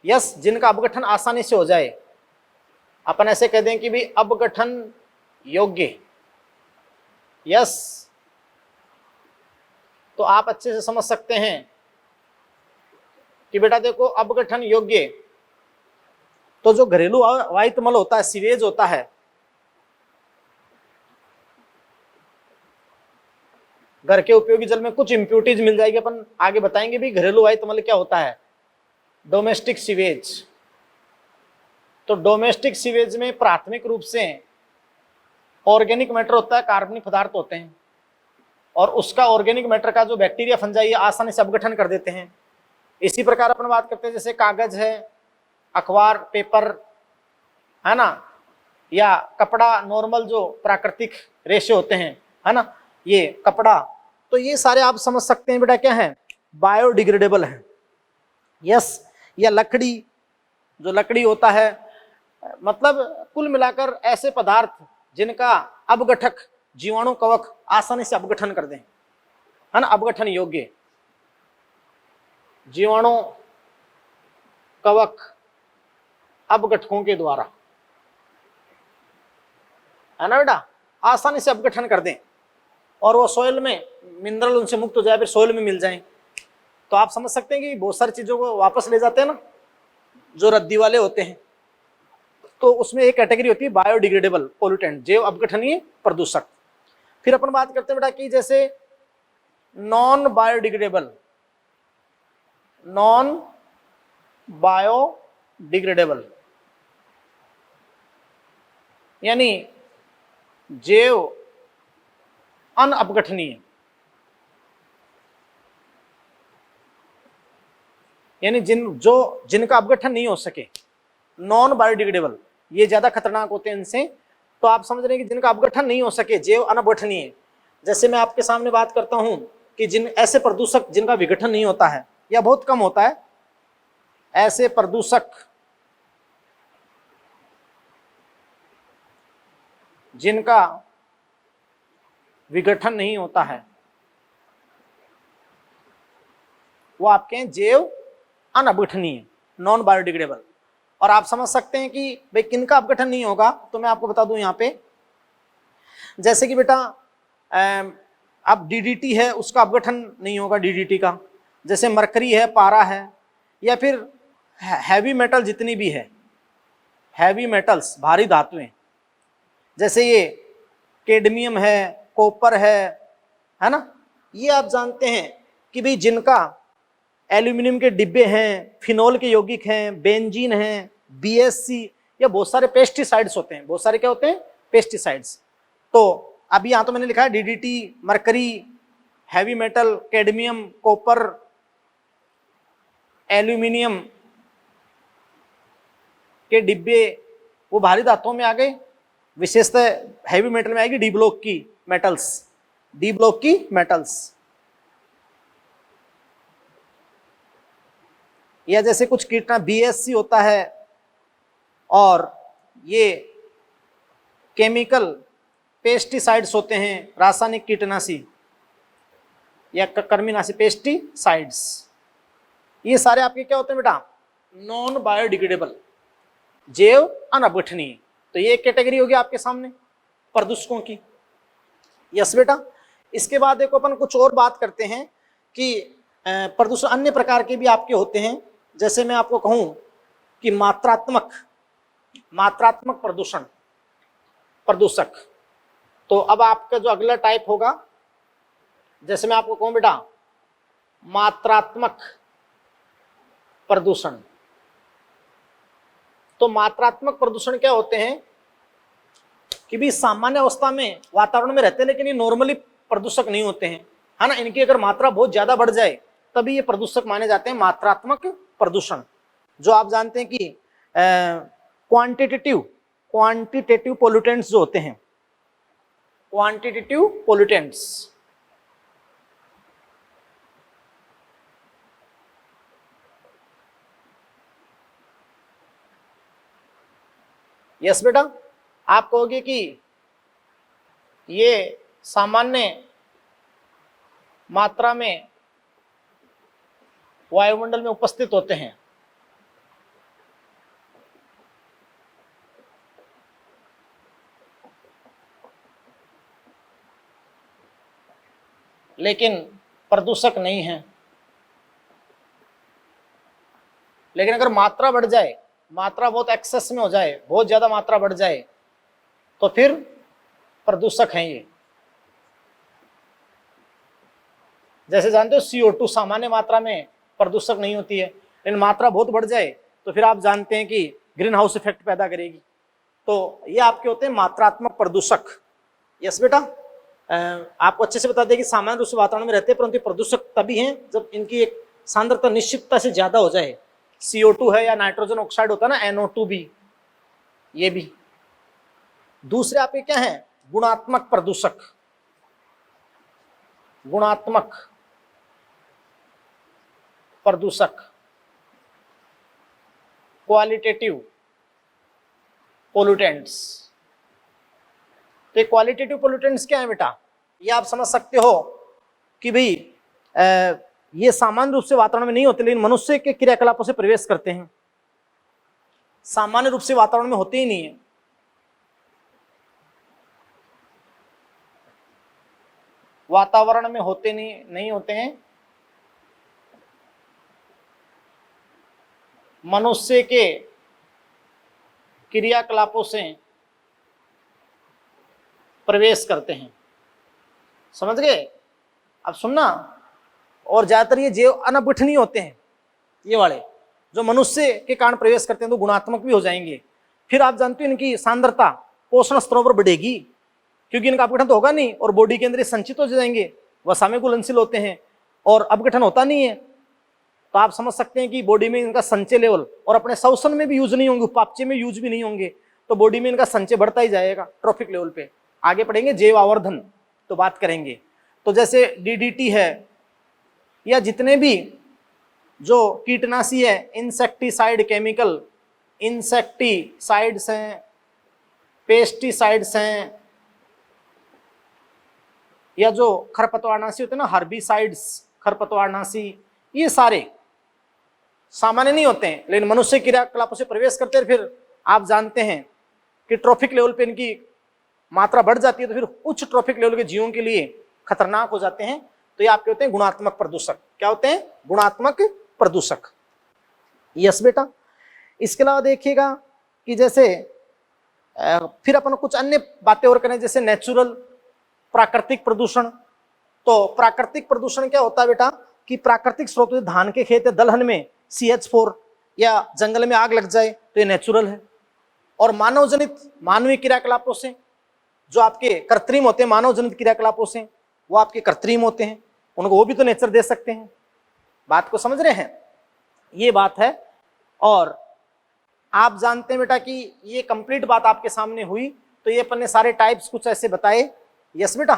यस, जिनका अपघटन आसानी से हो जाए, अपन ऐसे कह दें कि भी अपघटन योग्य। यस, तो आप अच्छे से समझ सकते हैं कि बेटा देखो अपघटन योग्य, तो जो घरेलू वायुमल होता है, सीवेज होता है, घर के उपयोगी जल में कुछ इंप्यूरिटीज मिल जाएगी, अपन आगे बताएंगे भी घरेलू वायुमल क्या होता है। डोमेस्टिक सीवेज, तो डोमेस्टिक सीवेज में प्राथमिक रूप से ऑर्गेनिक मैटर होता है, कार्बनिक पदार्थ होते हैं, और उसका ऑर्गेनिक मैटर का जो बैक्टीरिया फंजाई आसानी से अपघटन कर देते हैं। इसी प्रकार अपन बात करते हैं जैसे कागज है, अखबार, पेपर है ना, या कपड़ा, नॉर्मल जो प्राकृतिक रेशे होते हैं, है ना, ये कपड़ा, तो ये सारे आप समझ सकते हैं बेटा क्या है, बायोडिग्रेडेबल है। यस, या लकड़ी, जो लकड़ी होता है, मतलब कुल मिलाकर ऐसे पदार्थ जिनका अपघटक जीवाणु कवक आसानी से अपघटन कर दें, है ना, अपघटन योग्य जीवाणु कवक अपघटकों के द्वारा, है ना बेटा, आसानी से अपघटन कर दें और वो सोयल में मिनरल उनसे मुक्त हो जाए, फिर सोयल में मिल जाए। तो आप समझ सकते हैं कि बहुत सारी चीजों को वापस ले जाते हैं ना जो रद्दी वाले होते हैं। तो उसमें एक कैटेगरी होती है बायोडिग्रेडेबल पोल्यूटेंट, जैव अपघटनीय प्रदूषक। फिर अपन बात करते हैं बेटा कि जैसे नॉन बायोडिग्रेडेबल, नॉन बायोडिग्रेडेबल यानी जैव अनअपघटनीय, यानी जिनका अपघटन नहीं हो सके, नॉन बायोडिग्रेडेबल, ये ज्यादा खतरनाक होते हैं इनसे। तो आप समझ रहे हैं कि जिनका अपघटन नहीं हो सके, जैव अनअपघटनीय, जैसे मैं आपके सामने बात करता हूं कि जिन ऐसे प्रदूषक जिनका विघटन नहीं होता है या बहुत कम होता है, ऐसे प्रदूषक जिनका विघटन नहीं होता है, वो आपके हैं जैव अनअपघटनीय, नॉन बायोडिग्रेडेबल। और आप समझ सकते हैं कि भाई किनका अपघटन नहीं होगा, तो मैं आपको बता दूं यहाँ पे, जैसे कि बेटा अब डीडीटी है उसका अपघटन नहीं होगा, डीडीटी का, जैसे मरकरी है, पारा है, या फिर हैवी मेटल जितनी भी है, हैवी मेटल्स भारी धातुएं, जैसे ये कैडमियम है, कॉपर है ना, ये आप जानते हैं कि भाई जिनका एल्यूमिनियम के डिब्बे हैं, फिनोल के यौगिक हैं, बेंजीन हैं, बीएससी, या बहुत सारे पेस्टिसाइड्स होते हैं, बहुत सारे क्या होते हैं, पेस्टिसाइड्स। तो अभी यहाँ तो मैंने लिखा है DDT, mercury, heavy metal, cadmium, copper, aluminium के डिब्बे, वो भारी धातुओं में आ गए। विशेषतः हैवी मेटल में आएगी डी ब्लॉक की मेटल्स, डी ब्लॉक की मेटल्स, या जैसे कुछ कीटनाशक बीएससी होता है, और ये केमिकल पेस्टिसाइड्स होते हैं, रासायनिक कीटनाशी या कृमिनाशी पेस्टिसाइड्स, ये सारे आपके क्या होते हैं बेटा, नॉन बायोडिग्रेडेबल, जैव अनअपघटनीय। तो ये एक कैटेगरी होगी आपके सामने प्रदूषकों की। यस बेटा। इसके बाद देखो अपन कुछ और बात करते हैं कि प्रदूषण अन्य प्रकार के भी आपके होते हैं। जैसे मैं आपको कहूं कि मात्रात्मक प्रदूषक। तो अब आपका जो अगला टाइप होगा, जैसे मैं आपको कहूं बेटा मात्रात्मक प्रदूषण। तो मात्रात्मक प्रदूषण क्या होते हैं कि भी सामान्य अवस्था में वातावरण में रहते हैं, लेकिन ये नॉर्मली प्रदूषक नहीं होते हैं, है ना। इनकी अगर मात्रा बहुत ज्यादा बढ़ जाए तभी ये प्रदूषक माने जाते हैं, मात्रात्मक प्रदूषण। जो आप जानते हैं कि क्वांटिटेटिव पोल्यूटेंट्स जो होते हैं, क्वांटिटेटिव पोल्यूटेंट्स, यस बेटा। आप कहोगे कि ये सामान्य मात्रा में वायुमंडल में उपस्थित होते हैं, लेकिन प्रदूषक नहीं है। लेकिन अगर मात्रा बढ़ जाए, मात्रा बहुत एक्सेस में हो जाए, बहुत ज्यादा मात्रा बढ़ जाए, तो फिर प्रदूषक हैं ये। जैसे जानते हो CO2 सामान्य मात्रा में प्रदूषक नहीं होती है, लेकिन मात्रा बहुत बढ़ जाए तो फिर आप जानते हैं कि ग्रीन हाउस इफेक्ट पैदा करेगी। तो ये आपके होते हैं मात्रात्मक प्रदूषक। यस बेटा। आपको अच्छे से बता दें कि सामान्य रूप से वातावरण में रहते हैं, परंतु प्रदूषक तभी हैं जब इनकी एक सांद्रता निश्चितता से ज्यादा हो जाए। CO2 है, या नाइट्रोजन ऑक्साइड होता है ना, NO2 भी, ये भी। दूसरे आपके क्या है, गुणात्मक प्रदूषक। गुणात्मक प्रदूषक, क्वालिटेटिव पोल्यूटेंट्स। तो क्वालिटेटिव पोल्यूटेंट्स क्या है बेटा, ये आप समझ सकते हो कि भाई ये सामान्य रूप से वातावरण में नहीं होते, लेकिन मनुष्य के क्रियाकलापों से प्रवेश करते हैं। सामान्य रूप से वातावरण में होते ही नहीं है। वातावरण में होते नहीं होते हैं, मनुष्य के क्रियाकलापों से प्रवेश करते हैं। समझ गए? अब सुनना। और ज्यादातर ये जैव अनअपघटनीय होते हैं, ये वाले जो मनुष्य के कारण प्रवेश करते हैं, तो गुणात्मक भी हो जाएंगे। फिर आप जानते हो इनकी सांद्रता पोषण स्तरों पर बढ़ेगी, क्योंकि इनका अपघटन तो होगा नहीं और बॉडी के अंदर संचित हो जाएंगे, वसा में घुलनशील होते हैं और अपघटन होता नहीं है। तो आप समझ सकते हैं कि बॉडी में इनका संचय लेवल, और अपने श्वसन में भी यूज नहीं होंगे, उपापचय में यूज भी नहीं होंगे, तो बॉडी में इनका संचय बढ़ता ही जाएगा ट्रॉफिक लेवल पे। आगे पढ़ेंगे जैव आवर्धन तो बात करेंगे। तो जैसे DDT है, या जितने भी जो कीटनाशी है, इंसेक्टिसाइड केमिकल, इंसेक्टिसाइड्स हैं, पेस्टिसाइड्स हैं, या जो खरपतवारनाशी होते हैं ना, हर्बिसाइड्स, खरपतवारनाशी, ये सारे सामान्य नहीं होते हैं, लेकिन मनुष्य क्रियाकलापों से प्रवेश करते हैं, फिर आप जानते हैं कि ट्रॉफिक लेवल पे इनकी मात्रा बढ़ जाती है, तो फिर उच्च ट्रॉफिक लेवल के जीवों के लिए खतरनाक हो जाते हैं। तो ये आपके होते हैं गुणात्मक प्रदूषक। क्या होते हैं? गुणात्मक प्रदूषक। यस बेटा। इसके अलावा देखिएगा कि जैसे फिर अपन कुछ अन्य बातें और करें, जैसे नेचुरल प्राकृतिक प्रदूषण। तो प्राकृतिक प्रदूषण क्या होता है बेटा कि प्राकृतिक स्रोत, धान के खेत दलहन में CH4 या जंगल में आग लग जाए तो ये नेचुरल है। और मानव जनित मानवीय क्रियाकलापों से जो आपके कृत्रिम होते हैं, मानव जनित क्रियाकलापों से वो आपके कृत्रिम होते हैं, उनको वो भी तो नेचर दे सकते हैं। बात को समझ रहे हैं? ये बात है। और आप जानते हैं बेटा कि ये कंप्लीट बात आपके सामने हुई। तो ये अपन ने सारे टाइप्स कुछ ऐसे बताए। यस बेटा।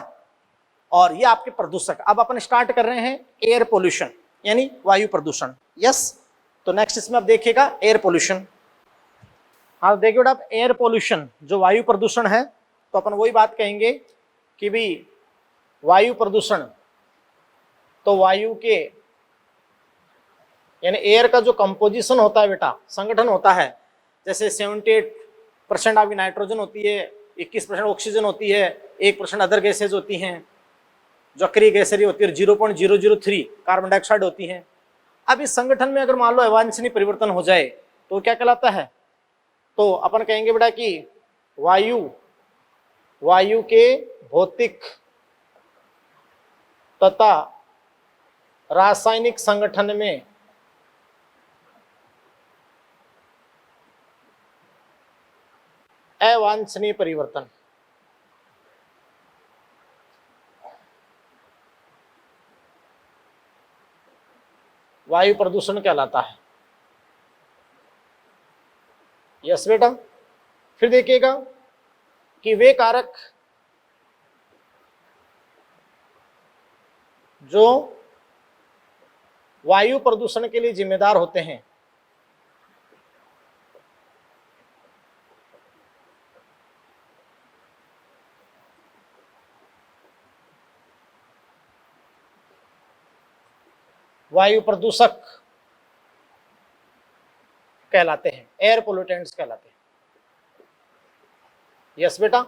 और ये आपके प्रदूषक। अब अपन स्टार्ट कर रहे हैं एयर पोल्यूशन, यानी वायु प्रदूषण। यस। तो नेक्स्ट इसमें आप देखिएगा एयर पोल्यूशन। हाँ देखिए बेटा, आप एयर पोल्यूशन जो वायु प्रदूषण है, तो अपन वही बात कहेंगे कि भी वायु प्रदूषण तो वायु के यानी एयर का जो कंपोजिशन होता है बेटा, संगठन होता है, जैसे 78% आपकी नाइट्रोजन होती है, 21% ऑक्सीजन होती है, 1% अदर गैसेज होती हैं, जो अक्रिय गैसें होती है, 0.003 कार्बन डाइऑक्साइड होती हैं। अब इस संगठन में अगर मान लो अवांछनीय परिवर्तन हो जाए तो क्या कहलाता है? तो अपन कहेंगे बेटा कि वायु के भौतिक तथा रासायनिक संगठन में अवांछनीय परिवर्तन। वायु प्रदूषण कहलाता है। यस बेटा। फिर देखिएगा कि वे कारक जो वायु प्रदूषण के लिए जिम्मेदार होते हैं, वायु प्रदूषक कहलाते हैं, एयर पोल्यूटेंट्स कहलाते हैं। यस बेटा।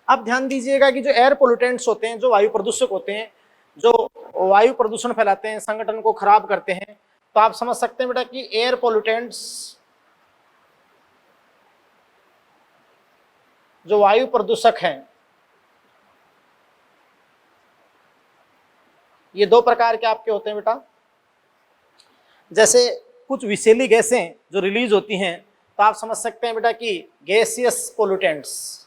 अब ध्यान दीजिएगा कि जो एयर पोल्यूटेंट्स होते हैं, जो वायु प्रदूषक होते हैं, जो वायु प्रदूषण फैलाते हैं, संगठन को खराब करते हैं, तो आप समझ सकते हैं बेटा कि एयर पोल्यूटेंट्स जो वायु प्रदूषक हैं, ये दो प्रकार के आपके होते हैं बेटा। जैसे कुछ विषैली गैसें जो रिलीज होती हैं, तो आप समझ सकते हैं बेटा कि गैसियस पोल्यूटेंट्स,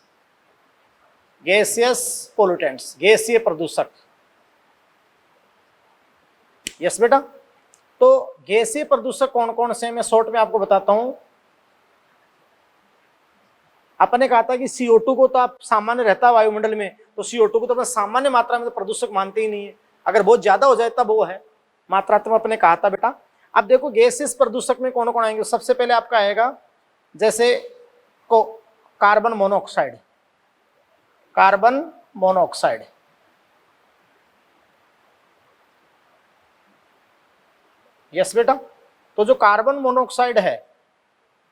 गैसीय प्रदूषक। यस बेटा। तो गैसीय प्रदूषक कौन कौन से हैं, मैं शॉर्ट में आपको बताता हूं। आपने कहा था कि CO2 को तो आप सामान्य रहता है वायुमंडल में, तो CO2 को तो अपने सामान्य मात्रा में तो प्रदूषक मानते ही नहीं है, अगर बहुत ज्यादा हो जाए तब वो है मात्रात्मक, अपने कहा था बेटा। अब देखो गैसेस प्रदूषक में कौन कौन आएंगे। सबसे पहले आपका आएगा जैसे कार्बन मोनोऑक्साइड। यस बेटा। तो जो कार्बन मोनोऑक्साइड है,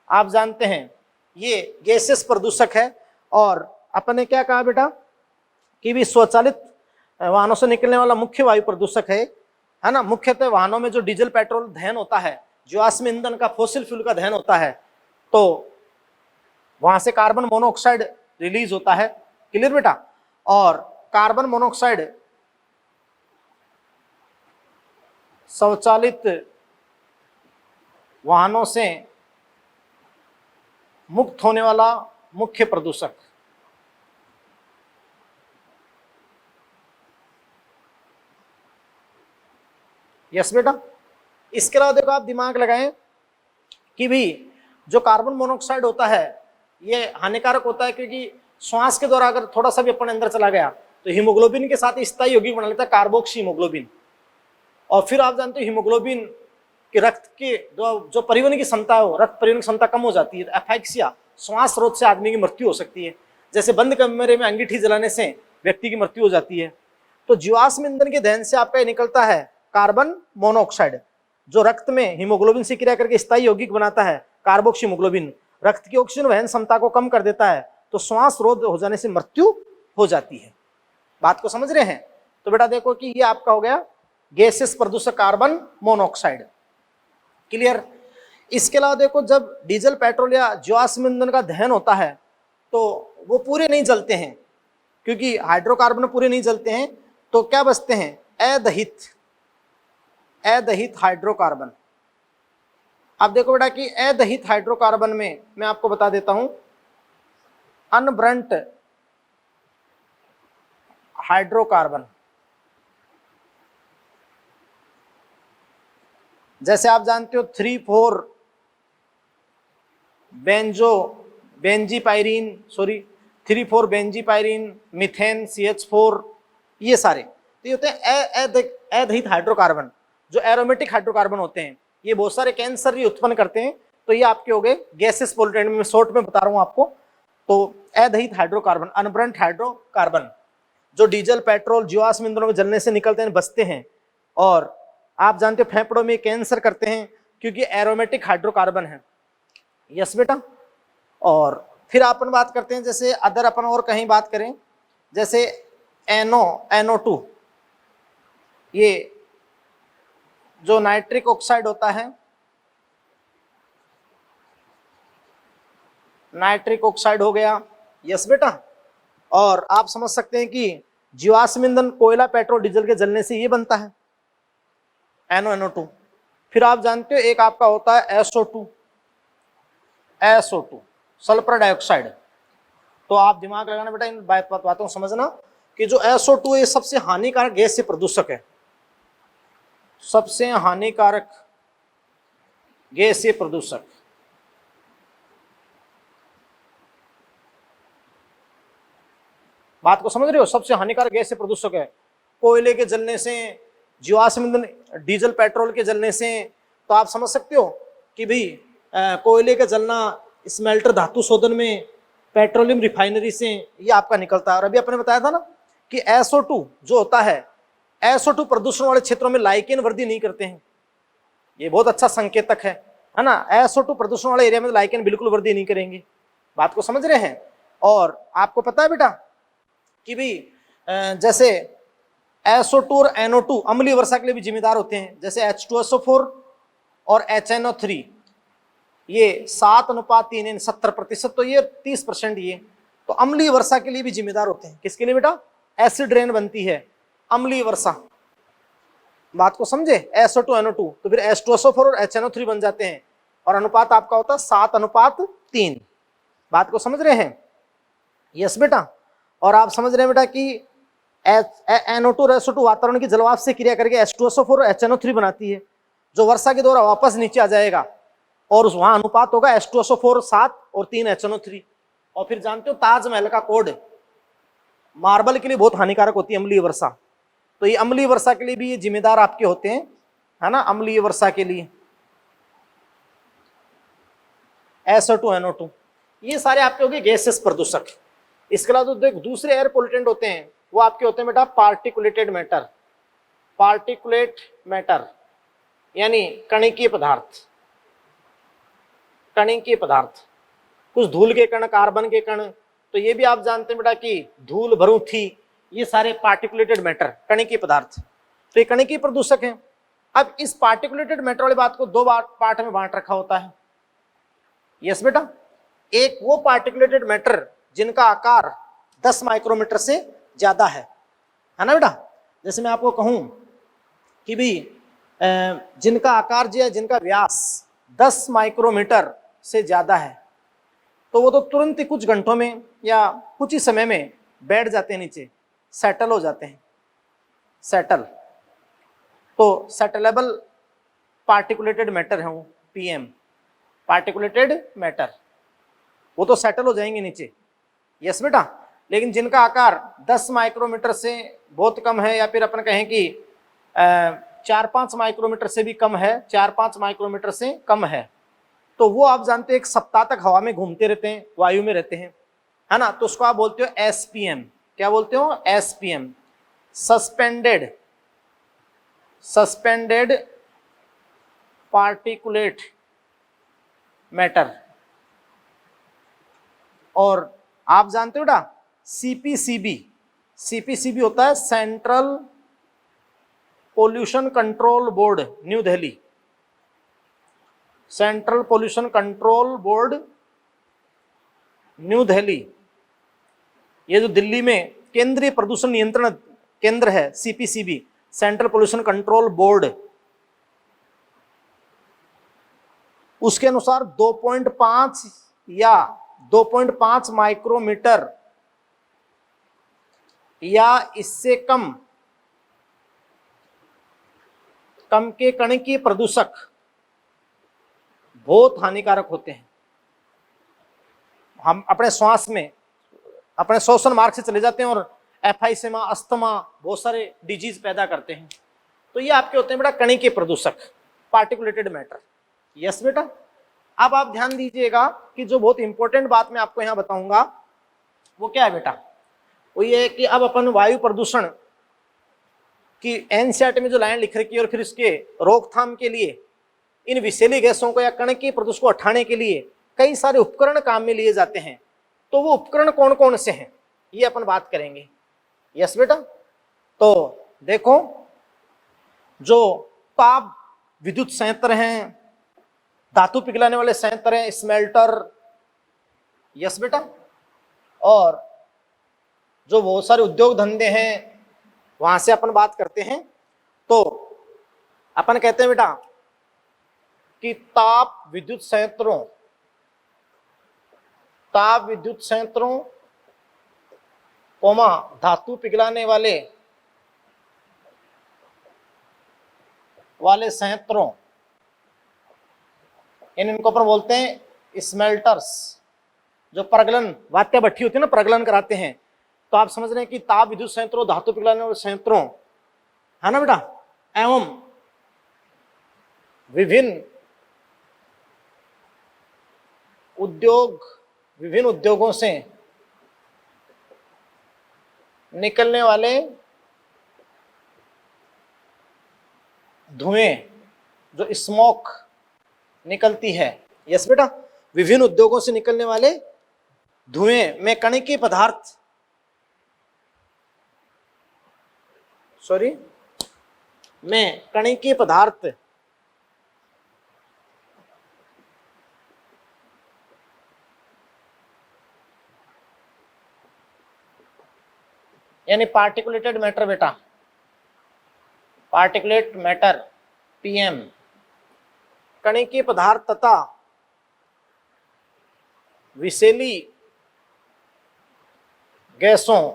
आप जानते हैं ये गैसेस प्रदूषक है। और अपने क्या कहा बेटा कि भी स्वचालित वाहनों से निकलने वाला मुख्य वायु प्रदूषक है ना। मुख्यतः वाहनों में जो डीजल पेट्रोल दहन होता है, जीवाश्म ईंधन का, फॉसिल फ्यूल का दहन होता है, तो वहां से कार्बन मोनोऑक्साइड रिलीज होता है। क्लियर बेटा। और कार्बन मोनोऑक्साइड स्वचालित वाहनों से मुक्त होने वाला मुख्य प्रदूषक। यस बेटा। इसके अलावा देखो आप दिमाग लगाएं कि भी जो कार्बन मोनोऑक्साइड होता है ये हानिकारक होता है, क्योंकि श्वास के द्वारा अगर थोड़ा सा भी अपने अंदर चला गया तो हीमोग्लोबिन के साथ स्थायी यौगिक बना लेता है कार्बोक्सी हीमोग्लोबिन। और फिर आप जानते हो हीमोग्लोबिन के रक्त के जो परिवहन की क्षमता हो, रक्त परिवहन की क्षमता कम हो जाती है, तो एफाइक्सिया, श्वास रोध से आदमी की मृत्यु हो सकती है। जैसे बंद कमरे में अंगीठी जलाने से व्यक्ति की मृत्यु हो जाती है। तो जीवाश्म ईंधन के दहन से आपका निकलता है कार्बन मोनोऑक्साइड। जो रक्त में हीमोग्लोबिन से क्रिया करके स्थायी यौगिक बनाता है कार्बोक्सीमोग्लोबिन, रक्त की ऑक्सीजन वहन क्षमता को कम कर देता है, तो श्वास रोध हो जाने से मृत्यु हो जाती है। बात को समझ रहे हैं? तो बेटा देखो कि ये आपका हो गया गैसेस प्रदूषक कार्बन मोनोऑक्साइड। क्लियर? इसके अलावा देखो जब डीजल पेट्रोल या जीवाश्म ईंधन का दहन होता है तो वो पूरे नहीं जलते हैं, क्योंकि हाइड्रोकार्बन पूरे नहीं जलते हैं, तो क्या बचते हैं? अदहित हाइड्रोकार्बन। अब देखो बेटा कि अदहित हाइड्रोकार्बन में मैं आपको बता देता हूं अनब्रंट हाइड्रोकार्बन। जैसे आप जानते हो 3,4 बेंजीपायरीन, मीथेन, CH4, ये सारे तो ये होते हैं अदहित हाइड्रोकार्बन। जो एरोमेटिक हाइड्रोकार्बन होते हैं ये बहुत सारे कैंसर ही उत्पन्न करते हैं, तो ये आपके हो गए गैसेस पोल्यूटेंट में शॉर्ट में बता रहा हूं आपको। तो अदहित हाइड्रोकार्बन, अनब्रंट हाइड्रोकार्बन जो डीजल पेट्रोल जीवाश्म ईंधनों के जलने से निकलते हैं, बचते हैं, और आप जानते हो फेफड़ों में कैंसर करते हैं क्योंकि एरोमेटिक हाइड्रोकार्बन है। यस बेटा। और फिर अपन बात करते हैं जैसे अदर, अपन और कहीं बात करें जैसे NO2, ये जो नाइट्रिक ऑक्साइड होता है, नाइट्रिक ऑक्साइड हो गया। यस बेटा। और आप समझ सकते हैं कि जीवाश्म ईंधन कोयला पेट्रोल डीजल के जलने से ये बनता है NO2। फिर आप जानते हो एक आपका होता है SO2, सल्फर डाइऑक्साइड। तो आप दिमाग लगाना बेटा, इन बातों को समझना कि जो SO2 है सबसे हानिकारक गैस से प्रदूषक है, सबसे हानिकारक गैस से प्रदूषक। बात को समझ रहे हो? सबसे हानिकारक गैस से प्रदूषक है। कोयले के जलने से, जीवाश्म ईंधन डीजल पेट्रोल के जलने से, तो आप समझ सकते हो कि भाई कोयले का जलना स्मेल्टर धातु शोधन में, पेट्रोलियम रिफाइनरी से ये आपका निकलता है। और अभी अपने बताया था ना कि SO2 जो होता है, SO2 प्रदूषण वाले क्षेत्रों में लाइकेन वृद्धि नहीं करते हैं, ये बहुत अच्छा संकेतक है ना। SO2 प्रदूषण वाले एरिया में लाइकेन बिल्कुल वृद्धि नहीं करेंगे। बात को समझ रहे हैं? और आपको पता है बेटा कि भाई जैसे SO2 और NO2 अम्लीय वर्षा के लिए भी जिम्मेदार होते हैं। जैसे H2SO4 और HNO3 ये 7:3 70%, तो ये 30% ये तो अम्लीय वर्षा के लिए भी जिम्मेदार होते हैं। किसके लिए बेटा? एसिड रेन बनती है, अम्लीय वर्षा। बात को समझे? SO2 NO2 तो फिर H2SO4 और HNO3 बन जाते हैं, और अनुपात आपका होता है 7:3। बात को समझ रहे हैं? यस बेटा। और आप समझ रहे हैं बेटा कि NO2 और SO2 वातावरण की जलवाष्प से क्रिया करके H2SO4 और HNO3 बनाती है, जो वर्षा के द्वारा वापस नीचे आ जाएगा, और वहां अनुपात होगा H2SO4 7 और 3 HNO3। और फिर जानते हो ताजमहल का कोड मार्बल के लिए बहुत हानिकारक होती है अम्लीय वर्षा, तो ये अम्लीय वर्षा के लिए भी ये जिम्मेदार आपके होते हैं, है ना, अम्लीय वर्षा के लिए SO2 NO2। ये सारे आपके हो गए गैसेस प्रदूषक। इसके अलावा तो दूसरे एयर पोल्यूटेंट होते हैं, वो आपके होते हैं बेटा पार्टिकुलेटेड मैटर। पार्टिकुलेट मैटर यानी कणिकीय पदार्थ, कणिकीय पदार्थ, कुछ धूल के कण, कार्बन के कण, तो ये भी आप जानते हैं बेटा कि धूल भरूथी, ये सारे पार्टिकुलेटेड मैटर, कणिकीय पदार्थ, तो ये कणिकीय प्रदूषक हैं। अब इस पार्टिकुलेटेड मैटर वाली बात को दो पार्ट में बांट रखा होता है। यस बेटा। एक वो पार्टिकुलेटेड मैटर जिनका आकार 10 माइक्रोमीटर से ज्यादा है ना बेटा। जैसे मैं आपको कहूं कि भाई जिनका आकार जो है, जिनका व्यास 10 माइक्रोमीटर से ज्यादा है, तो वो तो तुरंत ही कुछ घंटों में या कुछ ही समय में बैठ जाते हैं नीचे, सेटल हो जाते हैं, सेटल। तो सेटलेबल पार्टिकुलेटेड मैटर है वो, PM, पार्टिकुलेटेड मैटर, वो तो सेटल हो जाएंगे नीचे। यस बेटा। लेकिन जिनका आकार 10 माइक्रोमीटर से बहुत कम है, या फिर अपन कहें कि 4-5 माइक्रोमीटर से भी कम है, 4-5 माइक्रोमीटर से कम है, तो वो आप जानते हो 1 सप्ताह तक हवा में घूमते रहते हैं, वायु में रहते हैं, है ना। तो उसको आप बोलते हो SPM। क्या बोलते हो? SPM, suspended particulate matter. और आप जानते हो बेटा सीपीसीबी, सीपीसीबी होता है central pollution control board, new Delhi, central pollution control board new Delhi. ये जो दिल्ली में केंद्रीय प्रदूषण नियंत्रण केंद्र है CPCB, central pollution control board, उसके अनुसार 2.5 या 2.5 माइक्रोमीटर या इससे कम के कणकीय प्रदूषक बहुत हानिकारक होते हैं। हम अपने श्वास में, अपने श्वसन मार्ग से चले जाते हैं और एफाइसेमा, अस्थमा, बहुत सारे डिजीज पैदा करते हैं। तो ये आपके होते हैं बेटा कणकीय प्रदूषक, पार्टिकुलेटेड मैटर। यस बेटा। अब आप ध्यान दीजिएगा कि जो बहुत इंपॉर्टेंट बात मैं आपको यहां बताऊंगा वो क्या है बेटा, वो ये है कि अब अपन वायु प्रदूषण की एनसीईआरटी में जो लाइन लिख रखी है और फिर इसके रोकथाम के लिए इन विषैली गैसों को या कणकीय प्रदूषण को हटाने के लिए कई सारे उपकरण काम में लिए जाते हैं। तो वो उपकरण कौन कौन से हैं ये अपन बात करेंगे। यस बेटा। तो देखो, जो ताप विद्युत संयंत्र हैं, धातु पिघलाने वाले संयंत्र हैं, स्मेल्टर। यस बेटा। और जो बहुत सारे उद्योग धंधे हैं वहां से अपन बात करते हैं। तो अपन कहते हैं बेटा कि ताप विद्युत संयंत्रों कोमा धातु पिघलाने वाले संयंत्रों, इनको अपन बोलते हैं स्मेल्टर्स। जो प्रगलन, वात्या भट्ठी होती है ना, प्रगलन कराते हैं। तो आप समझ रहे हैं कि ताप विद्युत संयंत्रों, धातु पिघलाने वाले संयंत्रों, है ना बेटा, एवं विभिन्न उद्योगों से निकलने वाले धुएं, जो स्मोक निकलती है। यस बेटा। विभिन्न उद्योगों से निकलने वाले धुएं में कणकीय पदार्थ, यानी पार्टिकुलेटेड मैटर बेटा, पार्टिकुलेट मैटर पीएम, कणकीय पदार्थ तथा विषैली गैसों,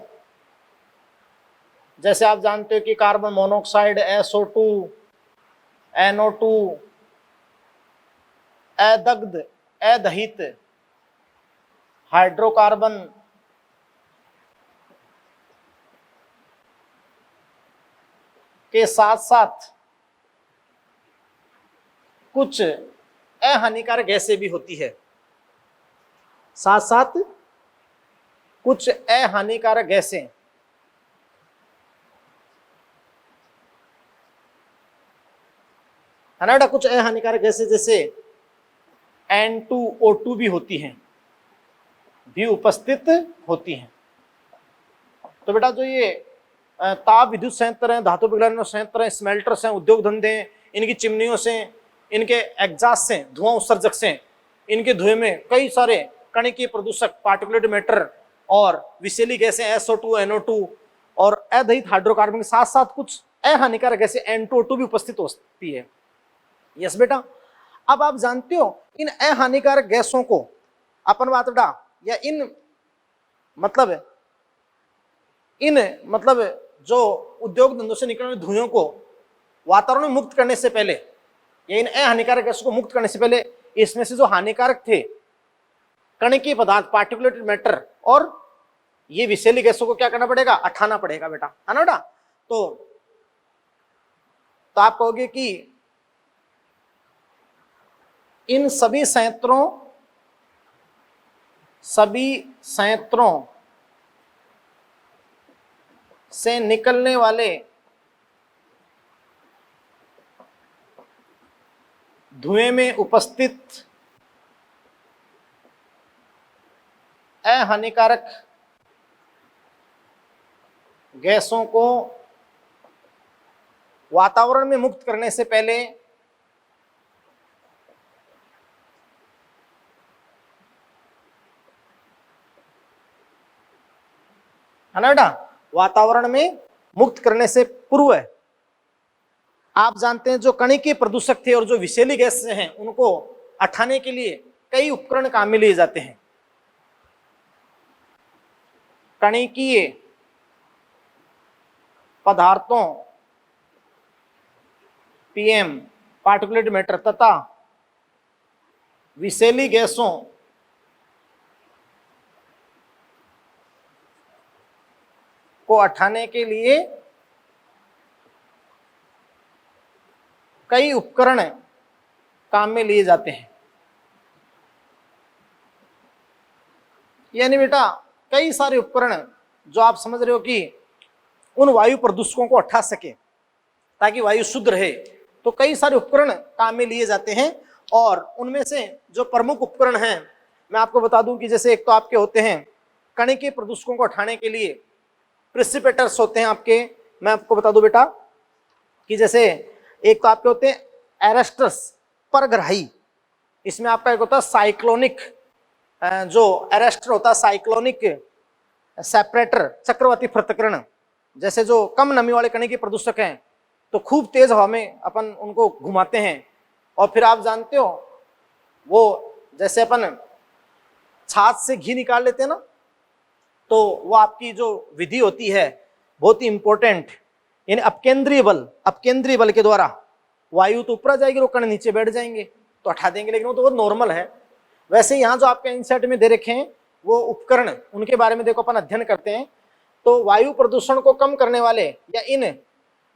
जैसे आप जानते हो कि carbon monoxide, SO2, NO2, अदहित hydrocarbon, के साथ साथ कुछ अहानिकारक गैसें भी होती है। साथ साथ कुछ अहानिकारक गैसें, है ना बेटा, कुछ अहानिकारक गैसें जैसे N2O2 भी होती हैं, भी उपस्थित होती हैं। तो बेटा जो ये ताप विद्युत संयंत्र हैं, धातु पिघलाने संयंत्र हैं, स्मेल्टर्स हैं, उद्योग धंधे हैं, इनकी चिमनियों से, इनके एग्जॉस्ट से, धुआं उत्सर्जक से, इनके धुएं में कई सारे कणकीय प्रदूषक, पार्टिकुलेट मैटर और विषैली गैसें SO2, NO2 और अदहित हाइड्रोकार्बन के साथ साथ कुछ अहानिकारक गैसें N2O2 भी उपस्थित होती है। यस बेटा। अब आप जानते हो इन अहानिकारक गैसों को अपन बात बेटा, या इन जो उद्योग धंधों से निकलने वाले धुएं को वातावरण में मुक्त करने से पहले, या इन अहानिकारक गैसों को मुक्त करने से पहले, इसमें से जो हानिकारक थे कणकीय पदार्थ, पार्टिकुलेट मैटर और ये विषैली गैसों को क्या करना पड़ेगा, हटाना पड़ेगा बेटा, है ना बेटा। तो आप कहोगे कि इन सभी संयंत्रों से निकलने वाले धुएं में उपस्थित अहानिकारक गैसों को वातावरण में मुक्त करने से पहले है ना बेटा, वातावरण में मुक्त करने से पूर्व आप जानते हैं जो कणिकीय प्रदूषक थे और जो विषैली गैस हैं उनको हटाने के लिए कई उपकरण काम में लिए जाते हैं। कणिकीय पदार्थों पीएम पार्टिकुलेट मैटर तथा विषैली गैसों को हटाने के लिए कई उपकरण काम में लिए जाते हैं। यानी बेटा कई सारे उपकरण जो आप समझ रहे हो कि उन वायु प्रदूषकों को हटा सके ताकि वायु शुद्ध रहे, तो कई सारे उपकरण काम में लिए जाते हैं। और उनमें से जो प्रमुख उपकरण हैं मैं आपको बता दूं कि जैसे एक तो आपके होते हैं कणिकीय प्रदूषकों को हटाने के लिए प्रेसिपिटेटर्स होते हैं आपके। मैं आपको बता दूं बेटा कि जैसे एक तो आपके होते हैं एरेस्टर्स परग्राही, इसमें आपका एक होता है साइक्लोनिक, जो एरेस्टर होता है साइक्लोनिक सेपरेटर चक्रवाती पृथक्करण। जैसे जो कम नमी वाले कणिकीय प्रदूषक हैं तो खूब तेज हवा में अपन उनको घुमाते हैं और फिर आप जानते हो वो जैसे अपन छाछ से घी निकाल लेते हैं ना, तो वो आपकी जो विधि होती है बहुत ही इंपॉर्टेंट, यानी अपकेंद्रीय बल के द्वारा वायु तो ऊपर आ जाएगी और कण नीचे बैठ जाएंगे तो हटा देंगे, लेकिन वो तो बहुत नॉर्मल है। वैसे यहाँ जो आपके इंसर्ट में दे रखे हैं वो उपकरण, उनके बारे में देखो अपन अध्ययन करते हैं। तो वायु प्रदूषण को कम करने वाले या इन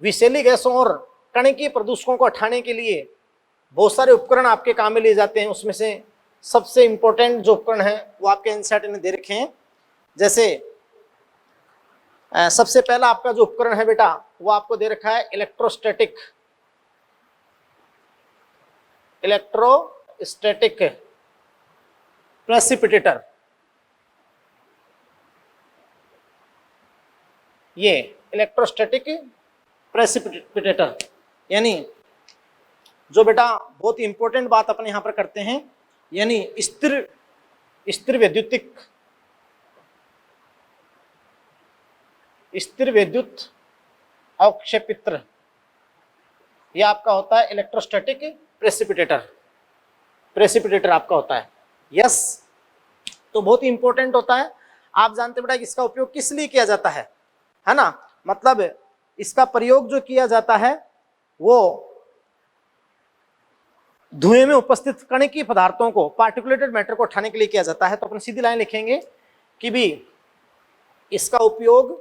विषैली गैसों और कणिकीय प्रदूषकों को हटाने के लिए बहुत सारे उपकरण आपके काम में लिए जाते हैं। उसमें से सबसे इंपॉर्टेंट जो उपकरण है वो आपके इंसर्ट में दे रखे हैं। जैसे सबसे पहला आपका जो उपकरण है बेटा वो आपको दे रखा है इलेक्ट्रोस्टैटिक प्रेसिपिटेटर। ये इलेक्ट्रोस्टैटिक प्रेसिपिटेटर यानी जो बेटा बहुत ही इंपॉर्टेंट बात अपन यहां पर करते हैं, यानी स्थिर वैद्युत अवक्षेपित्र, यह आपका होता है इलेक्ट्रोस्टैटिक प्रेसिपिटेटर आपका होता है। यस, तो बहुत ही इंपॉर्टेंट होता है। आप जानते बेटा इसका उपयोग किस लिए किया जाता है ना, मतलब इसका प्रयोग जो किया जाता है वो धुएं में उपस्थित कणिकीय पदार्थों को पार्टिकुलेटेड मैटर को हटाने के लिए किया जाता है। तो अपन सीधी लाइन लिखेंगे कि भी इसका उपयोग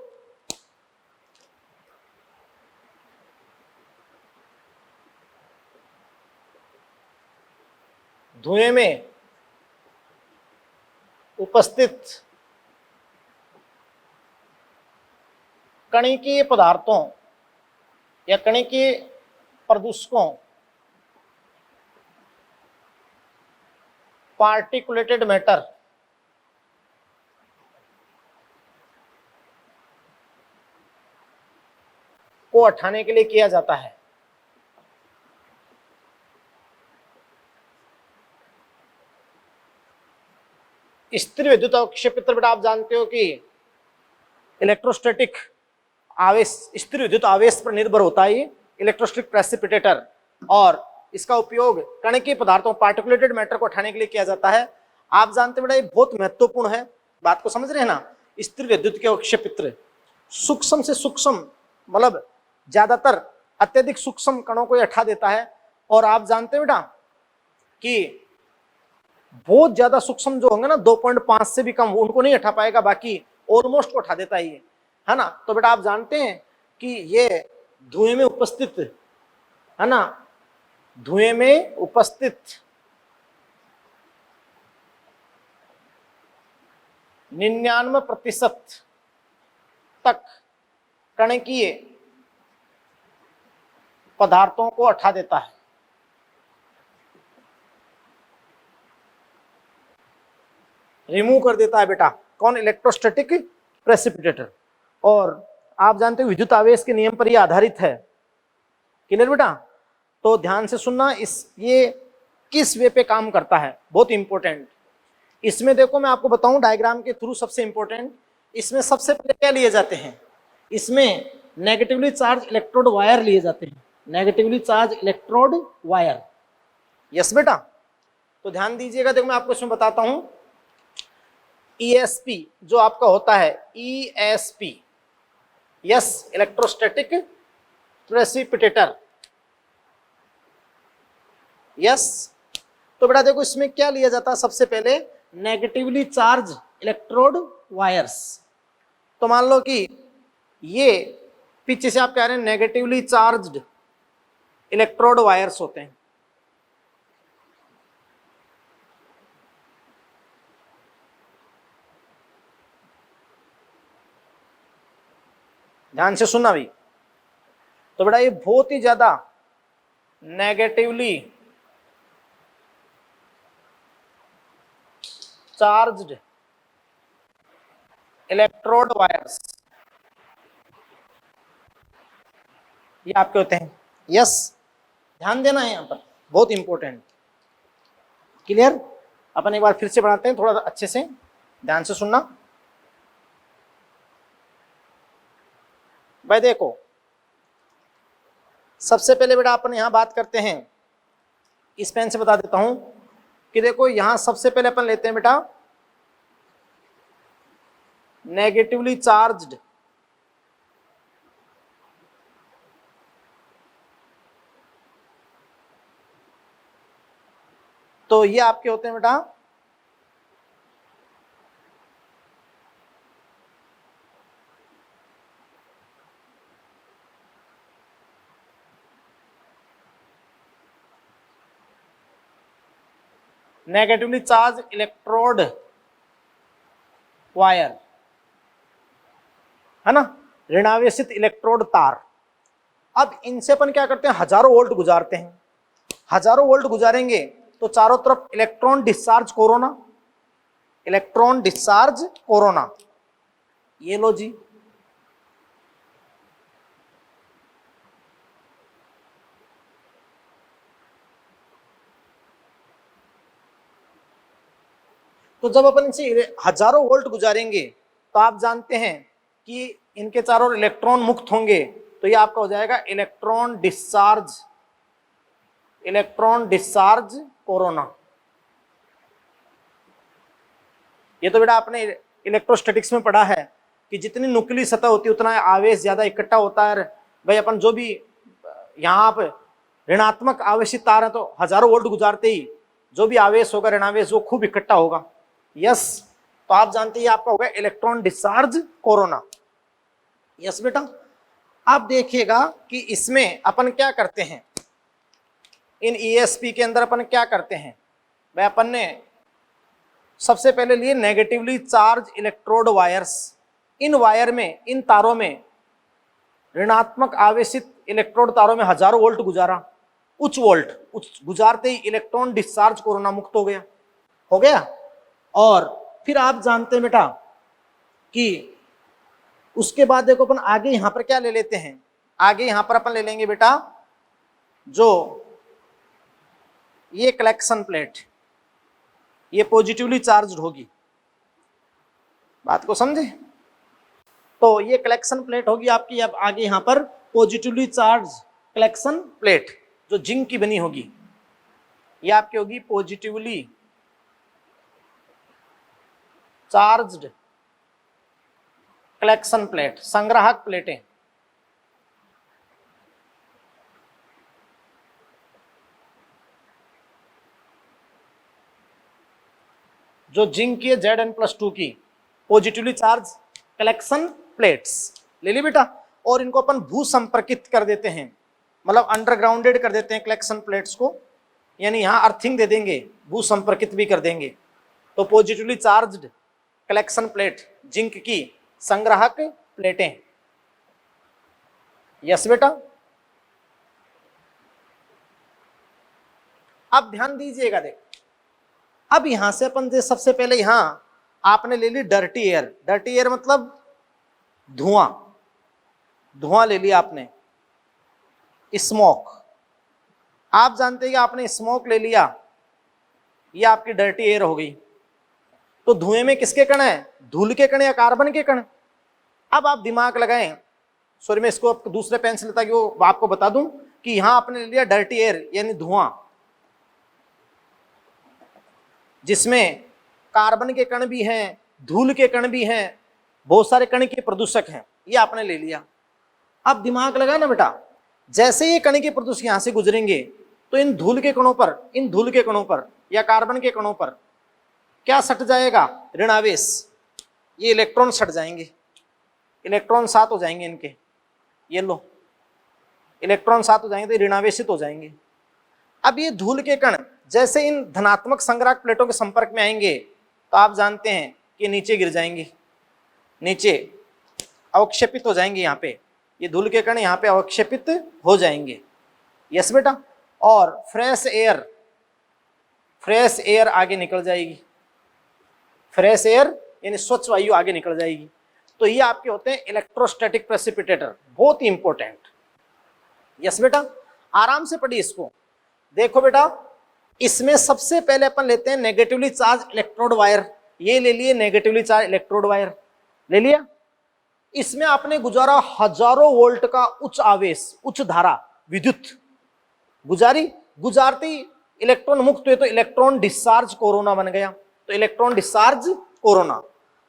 धुएं में उपस्थित कणिकीय पदार्थों या कणिकीय प्रदूषकों पार्टिकुलेटेड मैटर को हटाने के लिए किया जाता है। स्थिर विद्युत अवक्षेपित्र बेटा आप जानते हो कि इलेक्ट्रोस्टैटिक आवेश, स्थिर विद्युत आवेश पर निर्भर होता है ये इलेक्ट्रोस्टैटिक प्रेसिपिटेटर, और इसका उपयोग कणिकीय पदार्थों पार्टिकुलेटेड मैटर को हटाने के लिए किया जाता है। आप जानते बेटा ये बहुत महत्वपूर्ण है, बात को समझ रहे हैं ना। स्थिर विद्युत के अवक्षेपित्र सूक्ष्म से सूक्ष्म, मतलब ज्यादातर अत्यधिक सूक्ष्म कणों को हटा देता है। और आप जानते हैं बेटा कि बहुत ज्यादा सूक्ष्म जो होंगे ना 2.5 से भी कम, उनको नहीं हटा पाएगा, बाकी ऑलमोस्ट को हटा देता है ये, है ना। तो बेटा आप जानते हैं कि ये धुएं में उपस्थित, है ना, धुएं में उपस्थित 99% तक कणिकीय पदार्थों को हटा देता है। रिमूव कर देता है बेटा। कौन? Electrostatic precipitator. और आप जानते हो विद्युत आवेश के नियम पर यह आधारित है। क्लियर बेटा? तो ध्यान से सुनना, ये किस वे पे काम करता है, बहुत इंपॉर्टेंट। इसमें देखो मैं आपको बताऊं डायग्राम के थ्रू, सबसे इंपॉर्टेंट इसमें सबसे पहले क्या लिए जाते हैं, इसमें नेगेटिवली चार्ज इलेक्ट्रोड वायर लिए जाते हैं, negatively charge electrode wire. Yes बेटा? तो ध्यान दीजिएगा, देखो मैं आपको इसमें बताता हूं। ESP जो आपका होता है, ESP, yes, electrostatic precipitator. Yes, तो बेटा देखो इसमें क्या लिया जाता है, सबसे पहले नेगेटिवली चार्ज इलेक्ट्रोड वायर्स। तो मान लो कि ये पीछे से आप कह रहे हैं नेगेटिवली चार्ज्ड इलेक्ट्रोड वायर्स होते हैं। ध्यान से सुनना भाई। तो बेटा ये बहुत ही ज्यादा नेगेटिवली चार्ज्ड इलेक्ट्रोड वायर्स ये आपके होते हैं। यस, ध्यान देना है यहां पर, बहुत इंपॉर्टेंट। क्लियर? अपन एक बार फिर से बनाते हैं, थोड़ा अच्छे से ध्यान से सुनना भाई। देखो सबसे पहले बेटा अपन यहां बात करते हैं, इस पेन से बता देता हूं कि देखो यहां सबसे पहले अपन लेते हैं बेटा नेगेटिवली चार्ज्ड तो ये आपके होते हैं बेटा नेगेटिवली चार्ज इलेक्ट्रोड वायर, है ना, ऋणावेशित इलेक्ट्रोड तार। अब इनसे अपन क्या करते हैं, हजारों वोल्ट गुजारते हैं। हजारों वोल्ट गुजारेंगे तो चारों तरफ electron discharge corona, electron discharge corona. ये लो जी, तो जब अपन इनसे हजारों वोल्ट गुजारेंगे तो आप जानते हैं कि इनके चारों इलेक्ट्रॉन मुक्त होंगे, तो ये आपका हो जाएगा इलेक्ट्रॉन डिस्चार्ज कोरोना। ये तो बेटा आपने इलेक्ट्रोस्टैटिक्स में पढ़ा है कि जितनी नुकीली सतह होती है उतना आवेश ज्यादा इकट्ठा होता है। भाई अपन जो भी यहाँ पे ऋणात्मक आवेशित तार है तो हजारों वोल्ट गुजारते ही जो भी आवेश होगा, ऋणावेश, वो खूब इकट्ठा होगा। यस, तो आप जानते हैं आपका होगा इलेक्ट्रॉन डिस्चार्ज कोरोना। यस बेटा, आप देखिएगा कि इसमें अपन क्या करते हैं, इन ESP के अंदर अपन क्या करते हैं भाई, अपन ने सबसे पहले लिए नेगेटिवली चार्ज इलेक्ट्रोड वायर्स। इन वायर में, इन तारों में, ऋणात्मक आवेशित इलेक्ट्रोड तारों में हजारों वोल्ट गुजारा, उच्च वोल्ट गुजारते ही इलेक्ट्रॉन डिस्चार्ज कोरोना मुक्त हो गया। और फिर आप जानते हैं बेटा कि उसके बाद देखो अपन आगे यहां पर क्या ले लेते हैं, आगे यहां पर अपन ले लेंगे बेटा जो ये कलेक्शन प्लेट, ये पॉजिटिवली चार्ज्ड होगी। बात को समझे? तो ये कलेक्शन प्लेट होगी आपकी। अब आगे यहां पर पॉजिटिवली चार्ज कलेक्शन प्लेट जो जिंक की बनी होगी, ये आपकी होगी पॉजिटिवली चार्ज्ड कलेक्शन प्लेट, संग्राहक प्लेटें। जो जिंक की है Zn+2 की पॉजिटिवली चार्ज कलेक्शन प्लेट्स ले ली बेटा। और इनको अपन भू संपर्कित कर देते हैं, मतलब अंडरग्राउंडेड कर देते हैं कलेक्शन प्लेट्स को, यानी यहां अर्थिंग दे देंगे, भू संपर्कित भी कर देंगे। तो positively charged collection plate, zinc की संग्राहक प्लेटें। यस बेटा, अब ध्यान दीजिएगा, देख अब यहां से अपन सबसे पहले यहां आपने ले ली डर्टी एयर। डर्टी एयर मतलब धुआं, धुआं ले लिया आपने। स्मोक, आप जानते हैं कि आपने स्मोक ले लिया, ये आपकी डर्टी एयर हो गई। तो धुएं में किसके कण है, धूल के कण या कार्बन के कण। अब आप दिमाग लगाएं, सॉरी मैं इसको दूसरे पेन से लेता कि वो आपको बता दूं कि यहां आपने ले लिया डर्टी एयर यानी धुआं, जिसमें कार्बन के कण भी हैं, धूल के कण भी हैं, बहुत सारे कण के प्रदूषक हैं, ये आपने ले लिया। अब दिमाग लगा ना बेटा, जैसे ये कण के प्रदूषक यहां से गुजरेंगे तो इन धूल के कणों पर, इन धूल के कणों पर या कार्बन के कणों पर क्या सट जाएगा, ऋणावेश। ये इलेक्ट्रॉन सट जाएंगे, इलेक्ट्रॉन साथ हो जाएंगे इनके, ये लो इलेक्ट्रॉन साथ हो जाएंगे तो ऋणावेशित हो जाएंगे। अब ये धूल के कण जैसे इन धनात्मक संग्राहक प्लेटों के संपर्क में आएंगे तो आप जानते हैं कि नीचे गिर जाएंगे, नीचे अवक्षेपित हो जाएंगे। यहाँ पे ये धूल के कण यहाँ पे अवक्षेपित हो जाएंगे। यस बेटा। और फ्रेश एयर, फ्रेश एयर आगे निकल जाएगी, फ्रेश एयर यानी स्वच्छ वायु आगे निकल जाएगी। तो ये आपके होते हैं इलेक्ट्रोस्टैटिक प्रेसिपिटेटर, बहुत ही इंपॉर्टेंट। यस बेटा, आराम से पढ़िए इसको। देखो बेटा, इसमें सबसे पहले अपन लेते हैं नेगेटिवली चार्ज इलेक्ट्रोड वायर। ये ले लिए नेगेटिवली चार्ज इलेक्ट्रोड वायर, ले लिया। इसमें आपने गुजारा हजारों वोल्ट का उच्च आवेश, उच्च धारा, विद्युत गुजारी। गुजारती इलेक्ट्रॉन मुक्त हुए तो इलेक्ट्रॉन डिस्चार्ज कोरोना बन गया। तो इलेक्ट्रॉन डिस्चार्ज कोरोना,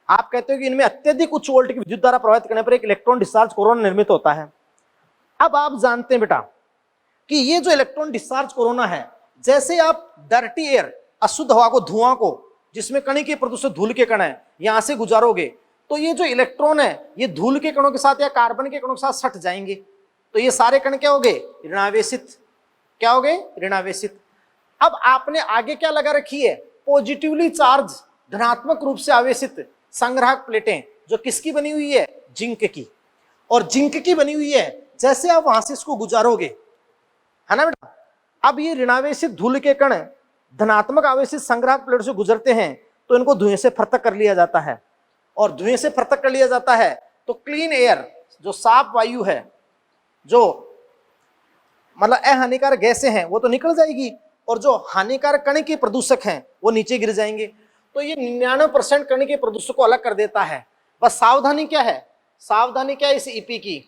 आप कहते हो कि इनमें अत्यधिक उच्च वोल्ट की विद्युत धारा प्रवाहित करने पर एक इलेक्ट्रॉन डिस्चार्ज कोरोना निर्मित होता है। अब आप जानते हैं बेटा कि ये जो इलेक्ट्रॉन डिस्चार्ज कोरोना है, जैसे आप डर्टी एयर, अशुद्ध हवा को, धुआं को, जिसमें कण के प्रदूषक धूल के कण है, यहां से गुजारोगे तो ये जो इलेक्ट्रॉन है ये धूल के कणों के साथ या कार्बन के कणों के साथ सट जाएंगे। तो ये सारे कण क्या हो गए, ऋणावेशित। क्या हो गए, ऋणावेशित। अब आपने आगे क्या लगा रखी है, पॉजिटिवली चार्ज, धनात्मक रूप से आवेशित संग्राहक प्लेटें, जो किसकी बनी हुई है, जिंक की। और जिंक की बनी हुई है, जैसे आप वहां से इसको गुजारोगे, है ना बेटा। अब ये ऋणावेशित धूल के कण धनात्मक आवेशित संग्राहक प्लेट से गुजरते हैं तो इनको धुएं से पृथक कर लिया जाता है। और धुएं से पृथक कर लिया जाता है तो क्लीन एयर, जो साफ वायु है, जो मतलब अहानिकारक गैसें हैं, वो तो निकल जाएगी, और जो हानिकारक कण के प्रदूषक हैं वो नीचे गिर जाएंगे। तो ये 99% कण के प्रदूषक को अलग कर देता है। बस सावधानी क्या है, सावधानी क्या है इस ईपी की,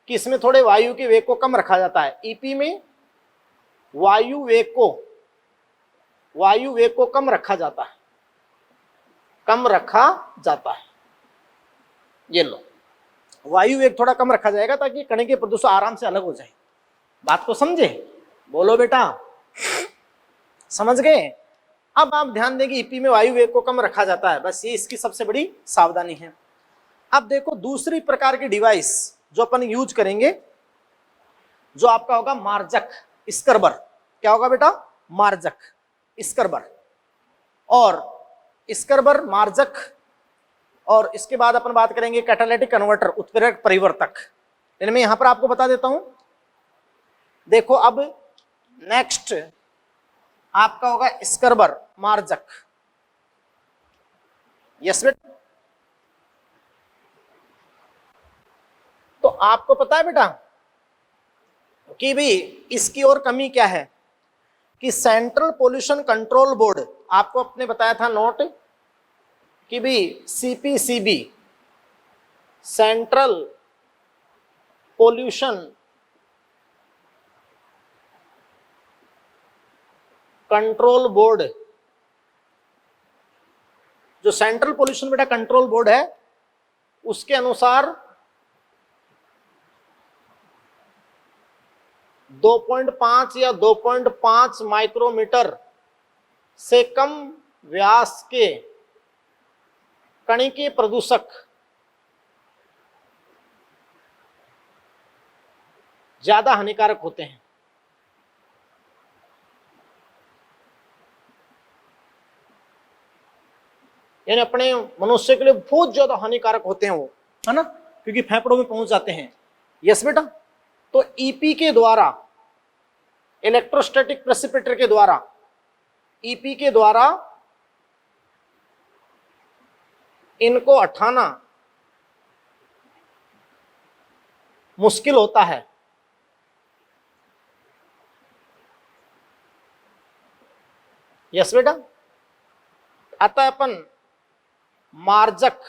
कि इसमें थोड़े वायु के वेग को कम रखा जाता है। ईपी में वायु वेग को कम रखा जाता है, कम रखा जाता है। ये लो, वायु वेग थोड़ा कम रखा जाएगा ताकि कण के प्रदूषक आराम से अलग हो जाए। बात को समझे, बोलो बेटा, समझ गए। अब आप ध्यान देंगे ईपी में वायु वेग को कम रखा जाता है, बस ये इसकी सबसे बड़ी सावधानी है। अब देखो दूसरी प्रकार की डिवाइस जो अपन यूज करेंगे, जो आपका होगा मार्जक, स्क्रबर। क्या होगा बेटा, मार्जक, स्क्रबर। और स्क्रबर, मार्जक, और इसके बाद अपन बात करेंगे कैटालिटिक कन्वर्टर, उत्प्रेरक परिवर्तक। इनमें यहां पर आपको बता देता हूं। देखो अब नेक्स्ट आपका होगा स्क्रबर, मार्जक। यस बेटा। तो आपको पता है बेटा कि भाई इसकी और कमी क्या है, कि सेंट्रल पोल्यूशन कंट्रोल बोर्ड, आपको अपने बताया था नोट कि भाई CPCB, central pollution control board, जो सेंट्रल पोल्यूशन बेटा कंट्रोल बोर्ड है, उसके अनुसार 2.5 या 2.5 माइक्रोमीटर से कम व्यास के कणिकीय प्रदूषक ज्यादा हानिकारक होते हैं। यानी अपने मनुष्य के लिए बहुत ज्यादा हानिकारक होते हैं वो, है ना, क्योंकि फेफड़ों में पहुंच जाते हैं। यस बेटा। तो ईपी के द्वारा, इलेक्ट्रोस्टैटिक प्रेसिपिटेटर के द्वारा, ईपी के द्वारा इनको हटाना मुश्किल होता है। यस बेटा। अतः अपन मार्जक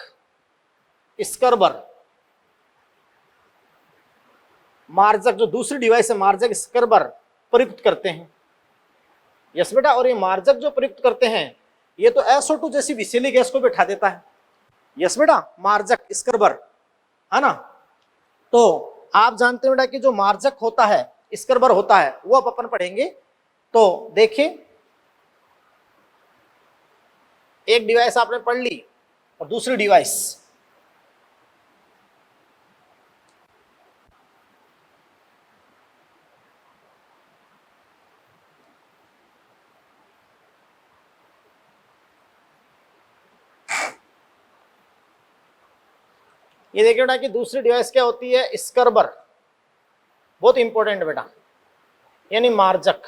स्क्रबर, मार्जक जो दूसरी डिवाइस है मार्जक स्क्रबर प्रयुक्त करते हैं। यस बेटा। और ये मार्जक जो प्रयुक्त करते हैं ये तो SO2 जैसी विषैली गैस को बैठा देता है। यस बेटा। मार्जक स्क्रबर है ना। तो आप जानते हैं बेटा कि जो मार्जक होता है स्क्रबर होता है वो अब अपन पढ़ेंगे। तो देखिए एक डिवाइस आपने पढ़ ली और दूसरी डिवाइस, ये देखिए बेटा कि दूसरी डिवाइस क्या होती है, स्क्रबर। बहुत इंपॉर्टेंट बेटा, यानी मार्जक।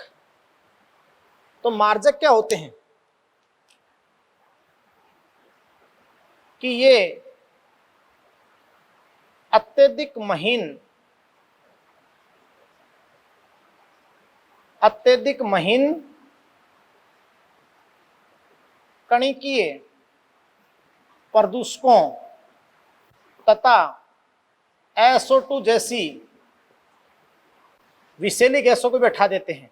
तो मार्जक क्या होते हैं कि ये अत्यधिक महीन कणिकीय प्रदूषकों तथा SO2 जैसी विषैली गैसों को बैठा देते हैं।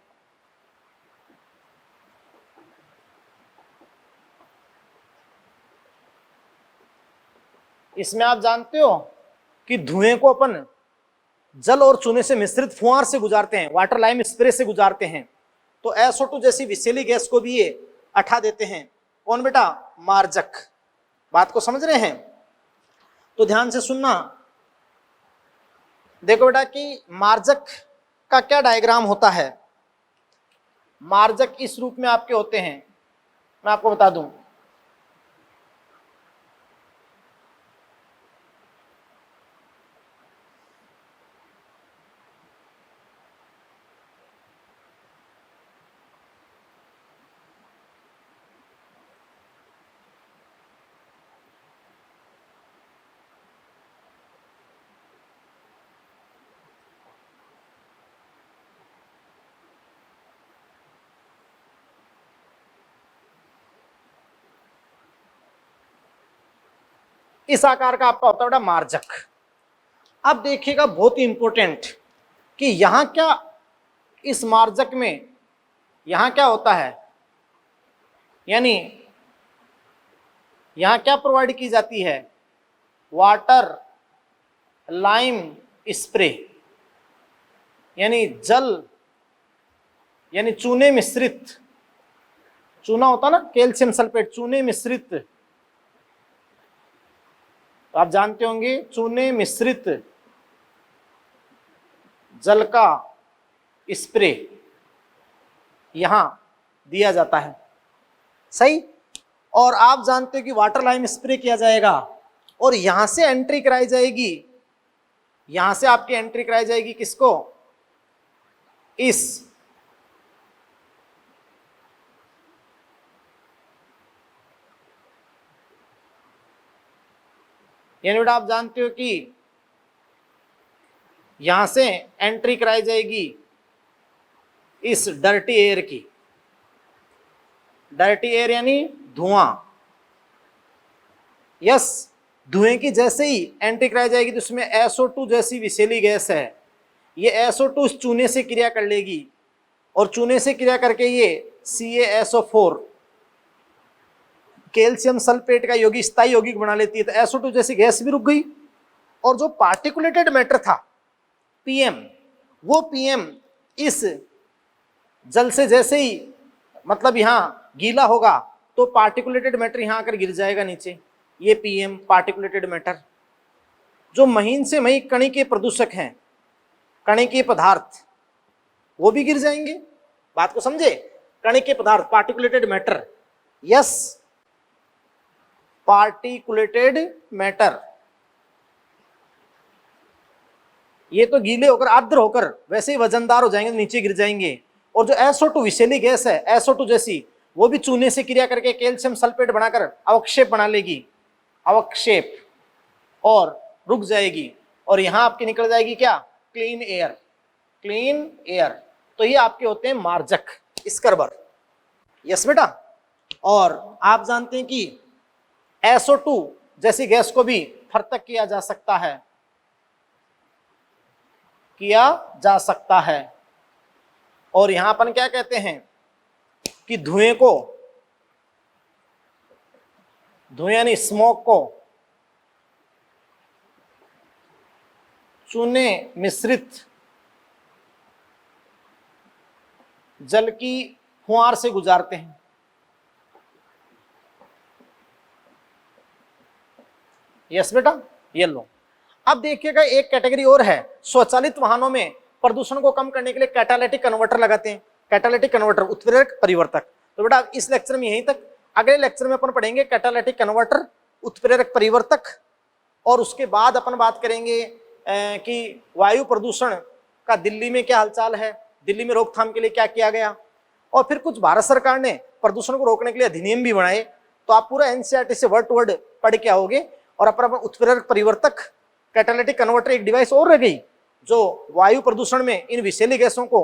इसमें आप जानते हो कि धुएं को अपन जल और चूने से मिश्रित फुहार से गुजारते हैं, वाटर लाइम स्प्रे से गुजारते हैं। तो SO2 जैसी विषैली गैस को भी ये हटा देते हैं। कौन बेटा, मार्जक। बात को समझ रहे हैं? तो ध्यान से सुनना। देखो बेटा कि मार्जक का क्या डायग्राम होता है। मार्जक इस रूप में आपके होते हैं, मैं आपको बता दूं। इस आकार का आपका होता है बेटा मार्जक। अब देखिएगा बहुत ही इंपॉर्टेंट कि यहां क्या, इस मार्जक में यहां क्या होता है, यानी यहां क्या प्रोवाइड की जाती है, वाटर लाइम स्प्रे, यानी जल, यानी चूने मिश्रित, चूना होता ना कैल्शियम सल्फेट, चूने मिश्रित, तो आप जानते होंगे चूने मिश्रित जल का स्प्रे यहां दिया जाता है। सही। और आप जानते हो कि वाटर लाइम स्प्रे किया जाएगा और यहां से एंट्री कराई जाएगी, यहां से आपकी एंट्री कराई जाएगी किसको, इस यानी बेटा आप जानते हो कि यहां से एंट्री कराई जाएगी इस डर्टी एयर की। डर्टी एयर यानी धुआं। यस। धुएं की जैसे ही एंट्री कराई जाएगी तो उसमें SO2 जैसी विषैली गैस है, ये SO2 इस चूने से क्रिया कर लेगी और चूने से क्रिया करके ये CaSO4 कैल्शियम सल्फेट का यौगिक, स्थायी यौगिक बना लेती है। तो SO2 जैसी गैस भी रुक गई और जो पार्टिकुलेटेड मैटर था PM, वो PM इस जल से जैसे ही मतलब यहां गीला होगा तो पार्टिकुलेटेड मैटर यहां आकर गिर जाएगा नीचे। ये PM पार्टिकुलेटेड मैटर, जो महीन से महीन कणिकीय प्रदूषक हैं, कणिकीय पदार्थ, वो भी गिर जाएंगे। बात को समझे? कणिकीय पदार्थ, पार्टिकुलेटेड मैटर। यस, पार्टिकुलेटेड मैटर, ये तो गीले होकर आर्द्र होकर वैसे ही वजनदार हो जाएंगे, नीचे गिर जाएंगे। और जो SO2 विषैली गैस है SO2 जैसी, वो भी चूने से क्रिया करके कैल्शियम सल्फेट बनाकर अवक्षेप बना लेगी अवक्षेप और रुक जाएगी, और यहां आपकी निकल जाएगी क्या, क्लीन एयर, क्लीन एयर। तो ये आपके होते हैं मार्जक, स्क्रबर। यस बेटा। और आप जानते हैं कि SO2 जैसी गैस को भी फर्तक किया जा सकता है, किया जा सकता है। और यहां अपन क्या कहते हैं कि धुएं को, धुएं यानी स्मोक को चूने मिश्रित जल की फुहार से गुजारते हैं। यस बेटा, ये लो। अब देखिएगा एक कैटेगरी और है, स्वचालित वाहनों में प्रदूषण को कम करने के लिए कैटालिटिक कन्वर्टर लगाते हैं। कैटालिटिक कन्वर्टर, उत्प्रेरक परिवर्तक। तो बेटा इस लेक्चर में यहीं तक, अगले लेक्चर में अपन पढ़ेंगे कैटालिटिक कन्वर्टर, उत्प्रेरक परिवर्तक, और उसके बाद अपन बात करेंगे कि वायु प्रदूषण का दिल्ली में क्या हालचाल है, दिल्ली में रोकथाम के लिए क्या किया गया, और फिर कुछ भारत सरकार ने प्रदूषण को रोकने के लिए अधिनियम भी बनाए। तो आप पूरा NCERT से वर्ड टू वर्ड पढ़ के आओगे। और अपन उत्प्रेरक परिवर्तक, कैटालिटिक कन्वर्टर एक डिवाइस और रह गई जो वायु प्रदूषण में इन विषैली गैसों को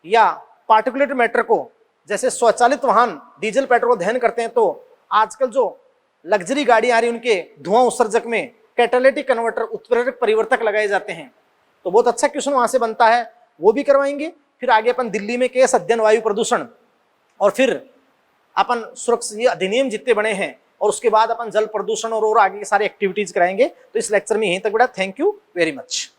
या पार्टिकुलेट मैटर को, जैसे स्वचालित वाहन डीजल पेट्रोल दहन करते हैं, तो आजकल जो लग्जरी गाड़ी आ रही है उनके धुआं उत्सर्जक में कैटालिटिक कन्वर्टर, उत्प्रेरक परिवर्तक लगाए जाते हैं। तो बहुत अच्छा क्वेश्चन वहां से बनता है, वो भी करवाएंगे। फिर आगे अपन दिल्ली में केस अध्ययन वायु प्रदूषण, और फिर अपन सुरक्षा अधिनियम जितने बने हैं, और उसके बाद अपन जल प्रदूषण और आगे के सारे एक्टिविटीज कराएंगे। तो इस लेक्चर में यहीं तक बेटा। Thank you very much.